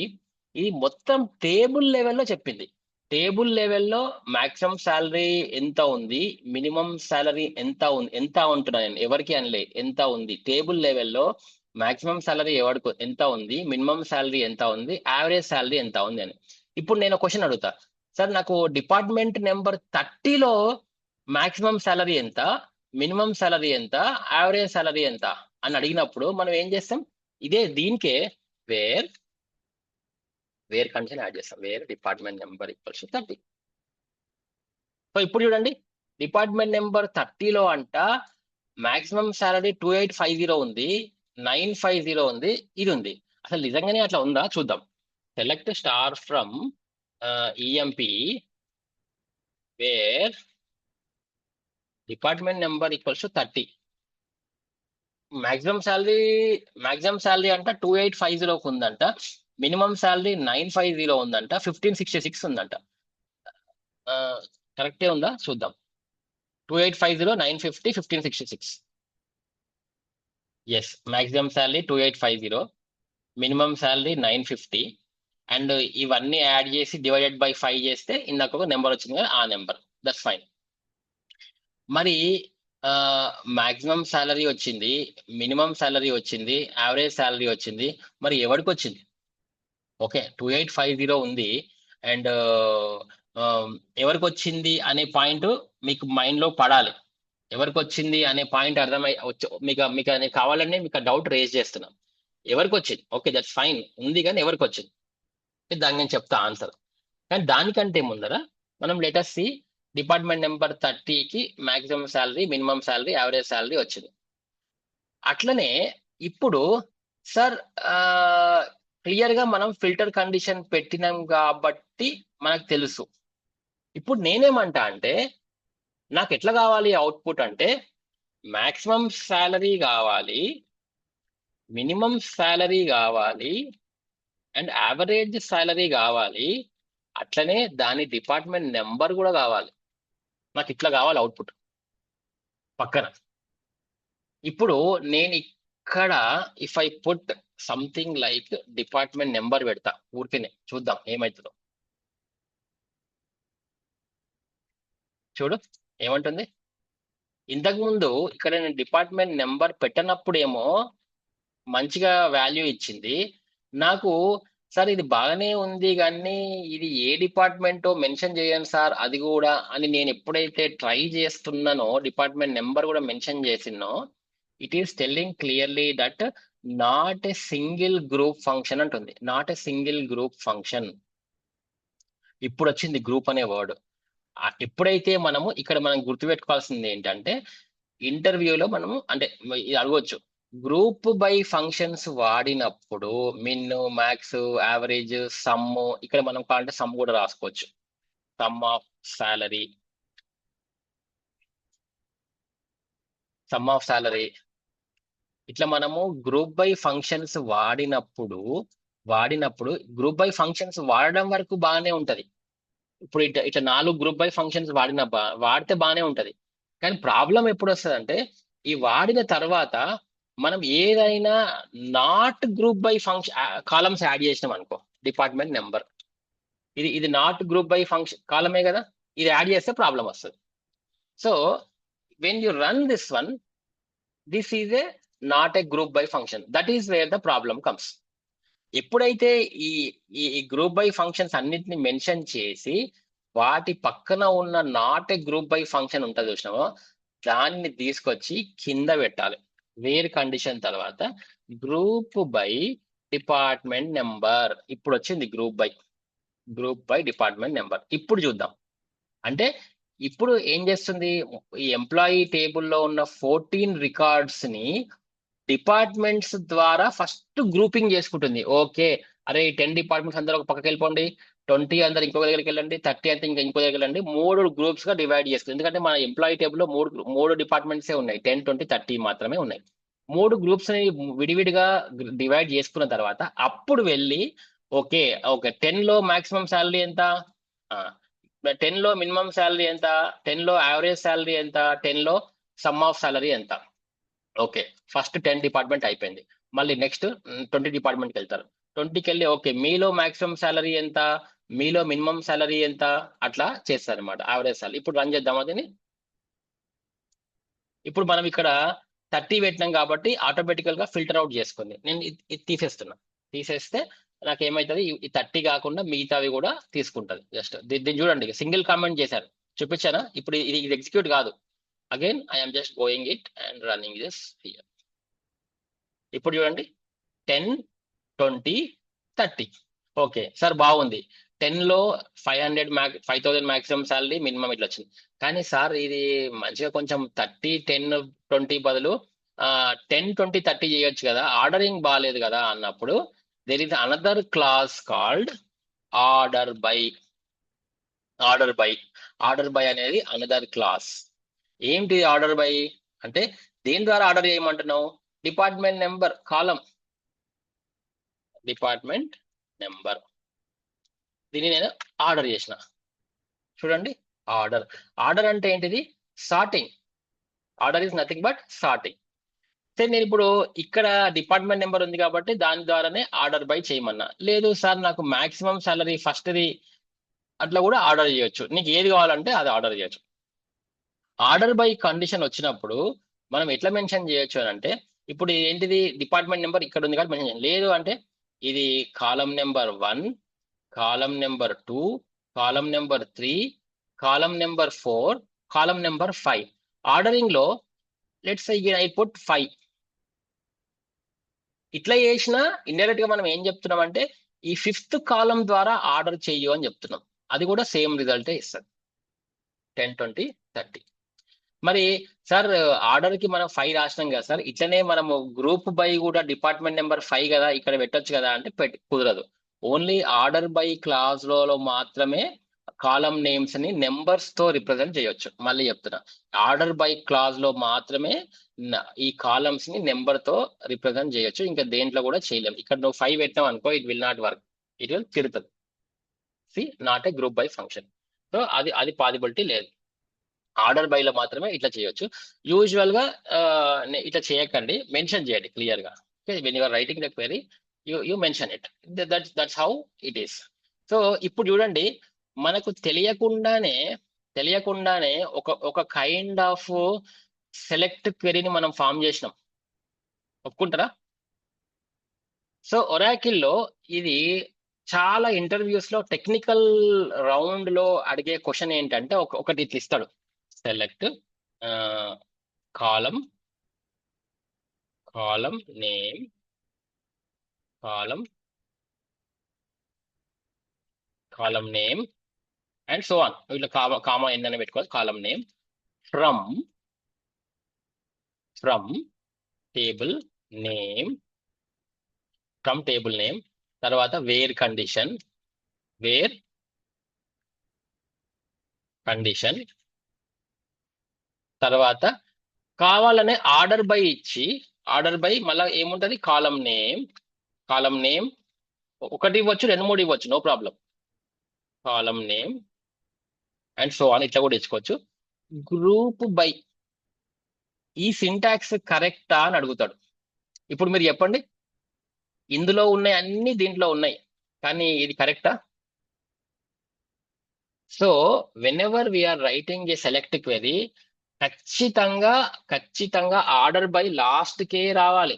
ఇది మొత్తం టేబుల్ లెవెల్లో చెప్పింది. టేబుల్ లెవెల్లో మాక్సిమం శాలరీ ఎంత ఉంది, మినిమం శాలరీ ఎంత ఉంటున్నా నేను ఎవరికి అనలే, ఎంత ఉంది. టేబుల్ లెవెల్లో మాక్సిమం శాలరీ ఎవరికి ఎంత ఉంది, మినిమం శాలరీ ఎంత ఉంది, యావరేజ్ శాలరీ ఎంత ఉంది అని. ఇప్పుడు నేను క్వశ్చన్ అడుగుతా, సార్ నాకు డిపార్ట్మెంట్ నెంబర్ 30లో మాక్సిమం శాలరీ ఎంత, మినిమం శాలరీ ఎంత, యావరేజ్ శాలరీ ఎంత అని అడిగినప్పుడు మనం ఏం చేస్తాం? దీనికే వేర్ కండిషన్ యాడ్ చేస్తాం. Where department number equals 30. So ఇప్పుడు చూడండి, డిపార్ట్మెంట్ నెంబర్ 30లో అంట మాక్సిమం శాలరీ 2850 ఉంది, 950 ఉంది, ఇది ఉంది. అసలు నిజంగానే అట్లా ఉందా చూద్దాం. Select star from EMP where department number equals 30. Maximum salary అంట 2850 ఉందంట, మినిమం శాలరీ 950 ఉందంట, 1566 ఉందంట. కరెక్టే ఉందా చూద్దాం. 2850, 950, 1566. Yes, maximum salary 2850, minimum salary 950, and ఇవన్నీ యాడ్ చేసి డివైడెడ్ బై 5 చేస్తే ఇందాక ఒక నెంబర్ వచ్చింది కదా, ఆ నెంబర్. That's fine. మరి మాక్సిమం శాలరీ వచ్చింది, మినిమం శాలరీ వచ్చింది, యావరేజ్ శాలరీ వచ్చింది. మరి ఎవరికి వచ్చింది? ఓకే, 2850 ఉంది, అండ్ ఎవరికి వచ్చింది అనే పాయింట్ మీకు మైండ్లో పడాలి. ఎవరికి వచ్చింది అనే పాయింట్ అర్థమై మీకు అనేది కావాలని మీకు డౌట్ రేజ్ చేస్తున్నాం. ఎవరికి వచ్చింది? ఓకే, దట్స్ ఫైన్, ఉంది, కానీ ఎవరికి వచ్చింది దాన్ని నేను చెప్తా ఆన్సర్. కానీ దానికంటే ముందర మనం లెటస్ సి డిపార్ట్మెంట్ నెంబర్ 30కి maximum salary, minimum salary, average salary వచ్చింది. అట్లనే ఇప్పుడు సార్ క్లియర్గా మనం ఫిల్టర్ కండిషన్ పెట్టినాం కాబట్టి మనకు తెలుసు. ఇప్పుడు నేనేమంటా అంటే, నాకు ఎట్లా కావాలి అవుట్పుట్ అంటే, మాక్సిమం శాలరీ కావాలి, మినిమం శాలరీ కావాలి, అండ్ యావరేజ్ శాలరీ కావాలి, అట్లనే దాని డిపార్ట్మెంట్ నెంబర్ కూడా కావాలి. నాకు ఇట్లా కావాలి అవుట్పుట్ పక్కన. ఇప్పుడు నేను ఇక్కడ if I put something like department number పెడతా, ఊరికేనే చూద్దాం ఏమవుతుందో. చూడు ఏమంటుంది. ఇంతకుముందు ఇక్కడ నేను డిపార్ట్మెంట్ నెంబర్ పెట్టనప్పుడేమో మంచిగా వాల్యూ ఇచ్చింది, నాకు సార్ ఇది బాగానే ఉంది కానీ ఇది ఏ డిపార్ట్మెంటో మెన్షన్ చేయండి సార్ అది కూడా అని నేను ఎప్పుడైతే ట్రై చేస్తున్నానో డిపార్ట్మెంట్ నెంబర్ కూడా మెన్షన్ చేసినో it is telling clearly that not a single group function అంటుంది. Not a single group function. ఇప్పుడు వచ్చింది గ్రూప్ అనే వర్డ్. ఎప్పుడైతే మనం గుర్తుపెట్టుకోవాల్సింది ఏంటంటే ఇంటర్వ్యూలో మనము అంటే ఇది అడగవచ్చు, గ్రూప్ బై ఫంక్షన్స్ వాడినప్పుడు మిన్, మ్యాక్స్, యావరేజ్, సమ్, ఇక్కడ మనం కావాలంటే సమ్ కూడా రాసుకోవచ్చు. Some of salary, some of salary. ఇట్లా మనము గ్రూప్ బై ఫంక్షన్స్ వాడినప్పుడు గ్రూప్ బై ఫంక్షన్స్ వాడడం వరకు బాగానే ఉంటది. ఇప్పుడు ఇట్లా 4 గ్రూప్ బై ఫంక్షన్స్ వాడితే బాగానే ఉంటది. కానీ ప్రాబ్లం ఎప్పుడు వస్తుందంటే ఈ వాడిన తర్వాత మనం ఏదైనా not group by function columns add చేసినాం అనుకో, డిపార్ట్మెంట్ నెంబర్ ఇది నాట్ గ్రూప్ బై ఫంక్షన్ కాలమే కదా, ఇది యాడ్ చేస్తే ప్రాబ్లం వస్తుంది. So when you run this one, this is a not a group by function. That is where the problem comes. ఎప్పుడైతే ఈ గ్రూప్ బై ఫంక్షన్స్ అన్నిటిని mention చేసి వాటి పక్కన ఉన్న not a group by function ఉంటుంది చూసినామో దాన్ని తీసుకొచ్చి కింద పెట్టాలి. వేర్ కండిషన్ తర్వాత గ్రూప్ బై డిపార్ట్మెంట్ నెంబర్. ఇప్పుడు వచ్చింది గ్రూప్ బై డిపార్ట్మెంట్ నెంబర్. ఇప్పుడు చూద్దాం. అంటే ఇప్పుడు ఏం చేస్తుంది, ఈ ఎంప్లాయీ టేబుల్లో ఉన్న 14 రికార్డ్స్ ని డిపార్ట్మెంట్స్ ద్వారా ఫస్ట్ గ్రూపింగ్ చేసుకుంటుంది. ఓకే, అరే 10 డిపార్ట్మెంట్స్ అందరూ ఒక పక్కకి వెళ్ళిపోండి, 20 అందరు ఇంకో దగ్గరికి వెళ్ళండి, 30 అంతా ఇంకో దగ్గరికి వెళ్ళండి. 3 గ్రూప్స్ గా డివైడ్ చేసుకుంది. ఎందుకంటే మన ఎంప్లాయీ టేబుల్లో మూడు డిపార్ట్మెంట్సే ఉన్నాయి, 10, 20, 30 మాత్రమే ఉన్నాయి. 3 గ్రూప్స్ ని విడివిడిగా డివైడ్ చేసుకున్న తర్వాత అప్పుడు వెళ్ళి ఓకే 10 లో మాక్సిమం శాలరీ ఎంత, 10 లో మినిమం శాలరీ ఎంత, 10 లో యావరేజ్ శాలరీ ఎంత, 10 లో సమ్ ఆఫ్ శాలరీ ఎంత. ఓకే, ఫస్ట్ 10 డిపార్ట్మెంట్ అయిపోయింది. మళ్ళీ నెక్స్ట్ 20 డిపార్ట్మెంట్కి వెళ్తారు. 20కి వెళ్ళి ఓకే మీలో మాక్సిమం శాలరీ ఎంత, మీలో మినిమం శాలరీ ఎంత, అట్లా చేస్తారు అనమాట యావరేజ్ శాలరీ. ఇప్పుడు రన్ చేద్దాం అదిని. ఇప్పుడు మనం ఇక్కడ 30 పెట్టినాం కాబట్టి ఆటోమేటికల్ గా ఫిల్టర్ అవుట్ చేసుకుంది. నేను ఇది తీసేస్తే నాకు ఏమవుతుంది, ఈ 30 కాకుండా మిగతావి కూడా తీసుకుంటది. జస్ట్ దీన్ని చూడండి, సింగిల్ కామెంట్ చేశారు, చూపించానా. ఇప్పుడు ఇది ఎగ్జిక్యూట్ కాదు. Again I'm just going it and running this here. ఇప్పుడు చూడండి 10, 20, 30. ఓకే సార్ బాగుంది. 10 లో 5,000 మాక్సిమం శాలరీ, మినిమం ఇట్లా వచ్చింది. కానీ సార్ ఇది మంచిగా కొంచెం 30, 10, 20 బదులు 10, 20, 30 చేయొచ్చు కదా, ఆర్డరింగ్ బాగాలేదు కదా అన్నప్పుడు there is another class called order by. Order by అనేది అనదర్ క్లాస్. ఏంటి ఆర్డర్ బై అంటే దేని ద్వారా ఆర్డర్ చేయమంటున్నావు, డిపార్ట్మెంట్ నెంబర్ కాలం, డిపార్ట్మెంట్ నెంబర్. దీన్ని నేను ఆర్డర్ చేసిన. చూడండి ఆర్డర్ అంటే ఏంటిది, sorting. Order is nothing but sorting. సరే నేను ఇప్పుడు ఇక్కడ డిపార్ట్మెంట్ నెంబర్ ఉంది కాబట్టి దాని ద్వారానే ఆర్డర్ బై చేయమన్నా. లేదు సార్ నాకు మాక్సిమం సాలరీ ఫస్ట్ది, అట్లా కూడా ఆర్డర్ చేయొచ్చు. నీకు ఏది కావాలంటే అది ఆర్డర్ చేయొచ్చు. ఆర్డర్ బై కండిషన్ వచ్చినప్పుడు మనం ఎట్లా మెన్షన్ చేయొచ్చు అని అంటే, ఇప్పుడు ఏంటిది డిపార్ట్మెంట్ నెంబర్ ఇక్కడ ఉంది కాబట్టి మెన్షన్ చేయాలి. లేదు అంటే ఇది కాలం నెంబర్ 1, కాలం నెంబర్ 2, కాలం నెంబర్ 3, కాలం నెంబర్ 4, కాలం నెంబర్ 5. ఆర్డరింగ్ లో లెట్స్ సే ఐ పుట్ 5. ఇట్లా చేసినా ఇండైరెక్ట్ గా మనం ఏం చెప్తున్నాం అంటే ఈ 5th కాలం ద్వారా ఆర్డర్ చెయ్యు అని చెప్తున్నాం. అది కూడా సేమ్ రిజల్టే ఇస్తుంది, 10, 20, 30. మరి సార్ ఆర్డర్ కి మనం 5 రాసినాం కదా సార్, ఇట్లనే మనము గ్రూప్ బై కూడా డిపార్ట్మెంట్ నెంబర్ 5 కదా ఇక్కడ పెట్టొచ్చు కదా అంటే కుదరదు. ఓన్లీ ఆర్డర్ బై క్లాజ్ లో మాత్రమే కాలం నేమ్స్ ని నెంబర్స్ తో రిప్రజెంట్ చేయొచ్చు. మళ్ళీ చెప్తున్నా, ఆర్డర్ బై క్లాజ్ లో మాత్రమే ఈ కాలమ్స్ ని నెంబర్ తో రిప్రజెంట్ చేయొచ్చు, ఇంకా దేంట్లో కూడా చేయలేం. ఇక్కడ నువ్వు 5 పెట్టావు అనుకో, it will not work, it will తిరుగుతుంది. See not a group by function. So అది పాసిబిలిటీ లేదు. ఆర్డర్ బై లో మాత్రమే ఇట్లా చేయొచ్చు. యూజువల్ గా ఇట్లా చేయకండి, మెన్షన్ చేయండి క్లియర్ గా. When you're writing the query you mention it, that's how it is. So ఇప్పుడు చూడండి, మనకు తెలియకుండానే ఒక కైండ్ ఆఫ్ సెలెక్ట్ క్వెరీని మనం ఫామ్ చేసినాం, ఒప్పుకుంటారా? సో ఒరాకిల్లో ఇది చాలా ఇంటర్వ్యూస్ లో టెక్నికల్ రౌండ్ లో అడిగే క్వశ్చన్ ఏంటంటే ఒకటి ఇట్లా ఇస్తాడు. Select column name column name and so on. ఇట్లా కామా ఏందని పెట్టుకోవాలి. కాలం నేమ్ ఫ్రమ్ టేబుల్ నేమ్ తర్వాత వేర్ కండిషన్ తర్వాత కావాలనే ఆర్డర్ బై ఇచ్చి మళ్ళీ ఏముంటది కాలం నేమ్ ఒకటి ఇవ్వచ్చు, 2-3 ఇవ్వచ్చు, no problem. Column name and so on ఇట్లా కూడా ఇచ్చుకోవచ్చు. గ్రూప్ బై ఈ సింటాక్స్ కరెక్టా అని అడుగుతాడు. ఇప్పుడు మీరు చెప్పండి, ఇందులో ఉన్నాయి అన్ని దీంట్లో ఉన్నాయి, కానీ ఇది కరెక్టా? So whenever we are writing a select query ఖచ్చితంగా ఆర్డర్ బై లాస్ట్ కే రావాలి.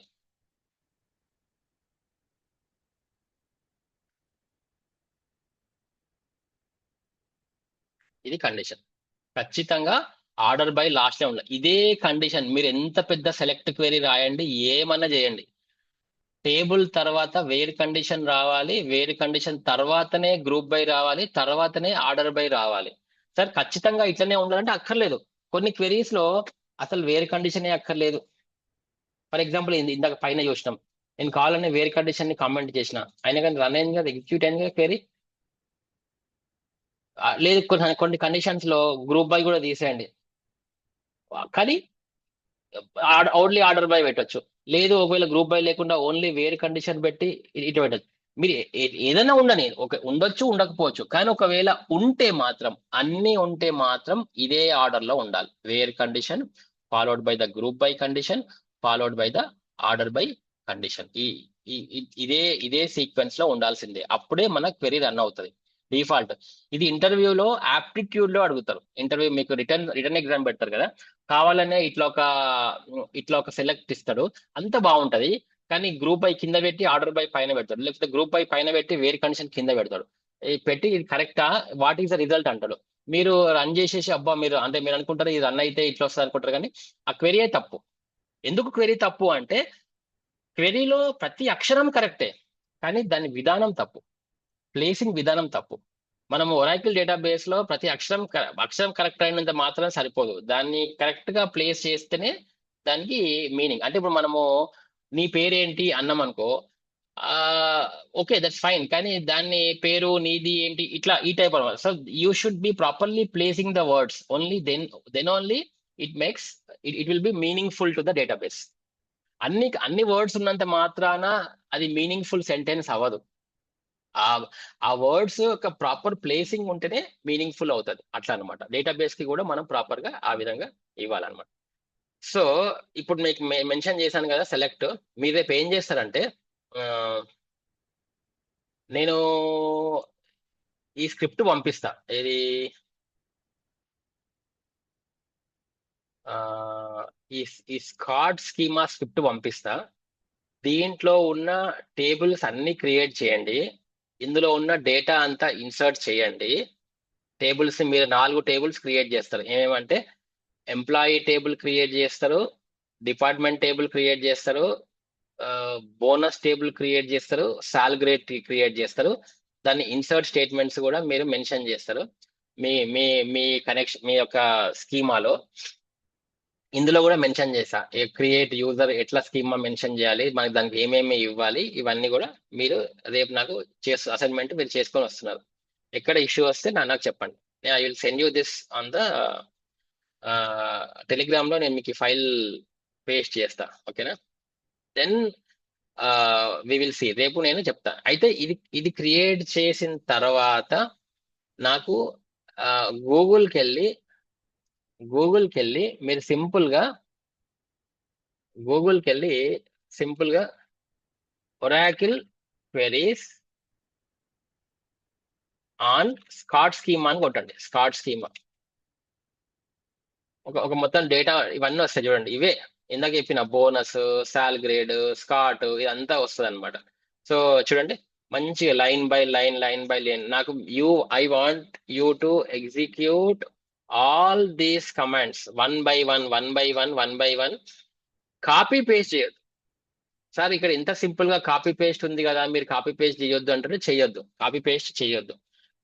ఇది కండిషన్. ఖచ్చితంగా ఆర్డర్ బై లాస్ట్ లో ఉండాలి. ఇదే కండిషన్ మీరు ఎంత పెద్ద సెలెక్ట్ క్వెరీ రాయండి, ఏమన్నా చేయండి, టేబుల్ తర్వాత వేర్ కండిషన్ రావాలి, వేర్ కండిషన్ తర్వాతనే గ్రూప్ బై రావాలి, తర్వాతనే ఆర్డర్ బై రావాలి. సార్ ఖచ్చితంగా ఇట్లనే ఉండాలంటే అక్కర్లేదు. కొన్ని క్వెరీస్ లో అసలు వేర్ కండిషనే అక్కర్లేదు. ఫర్ ఎగ్జాంపుల్ ఇందాక పైన చూసినాం, నేను కావాలనే వేర్ కండిషన్ ని కామెంట్ చేసిన, అయినా కానీ రన్ అయింది కదా, ఎగ్జిక్యూట్ అయింది కదా క్వెరీ. లేదు కొన్ని కండిషన్స్ లో గ్రూప్ బై కూడా తీసేయండి, కానీ ఓన్లీ ఆర్డర్ బై పెట్టచ్చు. లేదు ఒకవేళ గ్రూప్ బై లేకుండా ఓన్లీ వేర్ కండిషన్ పెట్టి ఇటు పెట్టచ్చు. మీరు ఏదైనా ఉండని, ఉండొచ్చు ఉండకపోవచ్చు, కానీ ఒకవేళ అన్ని ఉంటే మాత్రం ఇదే ఆర్డర్ లో ఉండాలి. Where condition followed by the group by condition followed by the order by condition. ఇదే సీక్వెన్స్ లో ఉండాల్సిందే, అప్పుడే మన క్వెరీ రన్ అవుతుంది. డిఫాల్ట్ ఇది ఇంటర్వ్యూలో ఆప్టిట్యూడ్ లో అడుగుతారు. ఇంటర్వ్యూ మీకు రిటర్న్ ఎగ్జామ్ పెడతారు కదా, కావాలనే ఇట్లా ఒక సెలెక్ట్ ఇస్తాడు, అంత బాగుంటది. కానీ గ్రూప్ బై కింద పెట్టి ఆర్డర్ బై పైన పెడతాడు, లేకపోతే గ్రూప్ బై పైన పెట్టి వేర్ కండిషన్ కింద పెడతాడు. పెట్టి ఇది కరెక్టా, వాట్ ఈస్ ద రిజల్ట్ అంటాడు. మీరు రన్ చేసేసి అబ్బా మీరు అనుకుంటారు ఇది రన్ అయితే ఇట్లా వస్తుంది అనుకుంటారు, కానీ ఆ క్వెరీ తప్పు. ఎందుకు క్వెరీ తప్పు అంటే క్వెరీలో ప్రతి అక్షరం కరెక్టే, కానీ దాని విధానం తప్పు, ప్లేసింగ్ విధానం తప్పు. మనము ఒరాకిల్ డేటాబేస్ లో ప్రతి అక్షరం కరెక్ట్ అయినంత మాత్రం సరిపోదు, దాన్ని కరెక్ట్ గా ప్లేస్ చేస్తేనే దానికి మీనింగ్. అంటే ఇప్పుడు మనము నీ పేరేంటి అన్నాం అనుకో, ఓకే దట్స్ ఫైన్, కానీ దాన్ని పేరు నీది ఏంటి ఇట్లా ఈ టైప్ అనమాట. So you should be properly placing the words, only then only it will be meaningful to the database. అన్ని వర్డ్స్ ఉన్నంత మాత్రాన అది మీనింగ్ఫుల్ సెంటెన్స్ అవ్వదు. ఆ వర్డ్స్ ఒక ప్రాపర్ ప్లేసింగ్ ఉంటేనే మీనింగ్ఫుల్ అవుతుంది. అట్లా అనమాట, డేటాబేస్ కి కూడా మనం ప్రాపర్ గా ఆ విధంగా ఇవ్వాలన్నమాట. సో ఇప్పుడు మీకు మెన్షన్ చేశాను కదా సెలెక్ట్, మీరు రేపు ఏం చేస్తారంటే, నేను ఈ స్క్రిప్ట్ పంపిస్తా, ఇది ఈ స్కాట్ స్కీమా స్క్రిప్ట్ పంపిస్తా. దీంట్లో ఉన్న టేబుల్స్ అన్ని క్రియేట్ చేయండి, ఇందులో ఉన్న డేటా అంతా ఇన్సర్ట్ చేయండి. టేబుల్స్ మీరు 4 టేబుల్స్ క్రియేట్ చేస్తారు. ఏమేమంటే ఎంప్లాయీ టేబుల్ క్రియేట్ చేస్తారు, డిపార్ట్మెంట్ టేబుల్ క్రియేట్ చేస్తారు, బోనస్ టేబుల్ క్రియేట్ చేస్తారు, సాలరీ క్రియేట్ చేస్తారు. దాన్ని ఇన్సర్ట్ స్టేట్మెంట్స్ కూడా మీరు మెన్షన్ చేస్తారు మీ మీ మీ కనెక్షన్ మీ యొక్క స్కీమాలో. ఇందులో కూడా మెన్షన్ చేసా, క్రియేట్ యూజర్ ఎట్లా స్కీమా మెన్షన్ చేయాలి, మనకి దానికి ఏమేమి ఇవ్వాలి, ఇవన్నీ కూడా మీరు రేపు నాకు అసైన్మెంట్ మీరు చేసుకొని వస్తున్నారు. ఎక్కడ ఇష్యూ వస్తే నాకు చెప్పండి, I will send you this on the Telegram లో. నేను మీకు ఫైల్ పేస్ట్ చేస్తా, ఓకేనా? దెన్ వి విల్ సీ, రేపు నేను చెప్తా. అయితే ఇది క్రియేట్ చేసిన తర్వాత నాకు గూగుల్కి వెళ్ళి మీరు సింపుల్ గా Oracle queries on Scott schema అని కొట్టండి. స్కాట్ స్కీమా ఒక మొత్తం డేటా ఇవన్నీ వస్తాయి చూడండి, ఇవే ఇందాక చెప్పిన బోనస్, సాల్ గ్రేడ్, స్కాట్, ఇదంతా వస్తుంది అనమాట. సో చూడండి, మంచిగా లైన్ బై లైన్ నాకు I want you to execute all these commands one by one copy paste చేయొద్దు. సార్ ఇక్కడ ఇంత సింపుల్ గా కాపీ పేస్ట్ ఉంది కదా, మీరు కాపీ పేస్ట్ చేయొద్దు అంటే చేయొద్దు, కాపీ పేస్ట్ చేయొద్దు.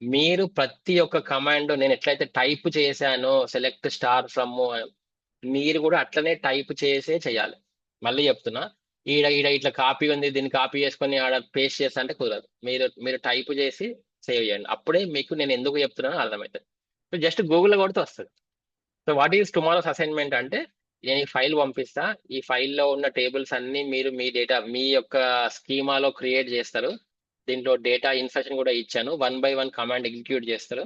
మీరు ప్రతి ఒక్క కమాండ్ నేను ఎట్లయితే టైప్ చేశానో సెలెక్ట్ స్టార్ ఫ్రమ్, మీరు కూడా అట్లనే టైప్ చేసే చేయాలి. మళ్ళీ చెప్తున్నా, ఈడ ఈడ ఇట్లా కాపీ ఉంది, దీన్ని కాపీ చేసుకొని ఆడ పేస్ట్ చేస్తా అంటే కుదరదు. మీరు టైప్ చేసి సేవ్ చేయండి, అప్పుడే మీకు నేను ఎందుకు చెప్తున్నానో అర్థమవుతుంది. సో జస్ట్ గూగుల్లో కొడితే వస్తుంది. So what is tomorrow's assignment అంటే, నేను ఈ ఫైల్ పంపిస్తా, ఈ ఫైల్లో ఉన్న టేబుల్స్ అన్ని మీరు మీ డేటా మీ యొక్క స్కీమాలో క్రియేట్ చేస్తారు. దీంట్లో డేటా ఇన్సర్షన్ కూడా ఇచ్చాను, 1 by 1 కమాండ్ ఎగ్జిక్యూట్ చేస్తారు.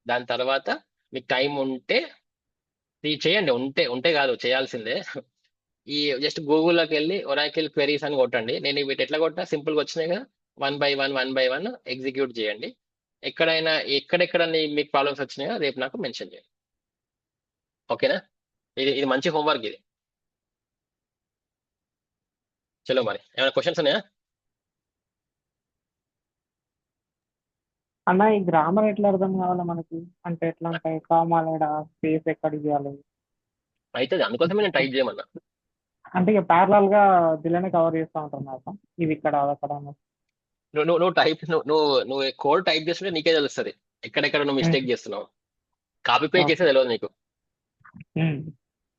దాని తర్వాత మీకు టైం ఉంటే ఇది చేయండి, ఉంటే కాదు చేయాల్సిందే. ఈ జస్ట్ గూగుల్లోకి వెళ్ళి ఒరాకిల్ క్వెరీస్ అని కొట్టండి. నేను వీటి ఎట్లా కొట్టా, సింపుల్గా వచ్చినాయి కదా, 1 by 1 ఎగ్జిక్యూట్ చేయండి. ఎక్కడెక్కడ మీకు ప్రాబ్లమ్స్ వచ్చినాయో రేపు నాకు మెన్షన్ చేయండి. ఓకేనా? ఇది మంచి హోంవర్క్ ఇది. చలో మరి, ఏమైనా క్వశ్చన్స్ ఉన్నాయా? అన్న ఈ గ్రామర్ ఎట్లా అర్థం కావాలి మనకి? అంటే ఎట్లా ఉంటాయి, కామాలేడా స్పేస్ ఎక్కడ ఇవ్వాలి? అయితే అందుకోసమే నేను టైప్ చేయమన్నా. అంటే ఇక ప్యారలల్ గా దీనిలోనే కవర్ చేస్తూ ఉంటాం కదా, ఇది ఇక్కడ అక్కడ అని. నువ్వు కోడ్ టైప్ చేస్తుంటే నీకే తెలుస్తుంది ఎక్కడెక్కడ నువ్వు మిస్టేక్ చేస్తున్నావు. కాపీ పేస్ట్ చేస్తే తెలియదు నీకు.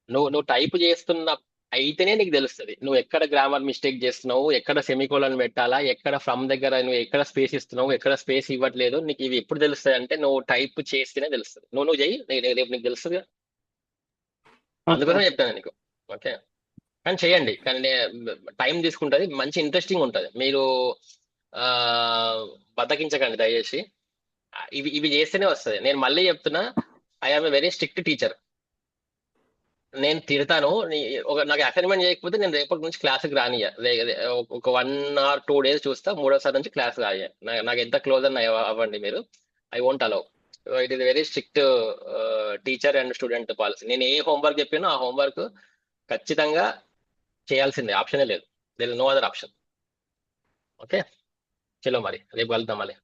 నువ్వు టైప్ చేస్తున్న అయితేనే నీకు తెలుస్తుంది నువ్వు ఎక్కడ గ్రామర్ మిస్టేక్ చేస్తున్నావు, ఎక్కడ సెమికోలన్ పెట్టాలా, ఎక్కడ ఫ్రమ్ దగ్గర నువ్వు ఎక్కడ స్పేస్ ఇస్తున్నావు, ఎక్కడ స్పేస్ ఇవ్వట్లేదు. నీకు ఇవి ఎప్పుడు తెలుస్తాయి అంటే నువ్వు టైప్ చేస్తేనే తెలుస్తుంది. నువ్వు చెయ్యి, రేపు నీకు తెలుస్తుంది. అందుకోసమే చెప్తాను నీకు. ఓకే, కానీ చేయండి, కానీ టైం తీసుకుంటుంది, మంచి ఇంట్రెస్టింగ్ ఉంటుంది. మీరు బద్దకించకండి దయచేసి. ఇవి చేస్తేనే వస్తుంది. నేను మళ్ళీ చెప్తున్నా, I am a very strict teacher. నేను తిడతాను, నాకు అసైన్మెంట్ చేయకపోతే నేను రేపటి నుంచి క్లాస్కి రానియా. ఒక 1 or 2 days చూస్తా, 3వ సారి నుంచి క్లాస్ రానియా. నాకు ఎంత క్లోజ్ అన్న అవ్వండి మీరు, I won't allow. It is very strict teacher and student policy. నేను ఏ హోంవర్క్ చెప్పినో ఆ హోంవర్క్ ఖచ్చితంగా చేయాల్సిందే, ఆప్షనే లేదు. There is no other option. Okay, చలో మరి రేపు కలుద్దాం మళ్ళీ.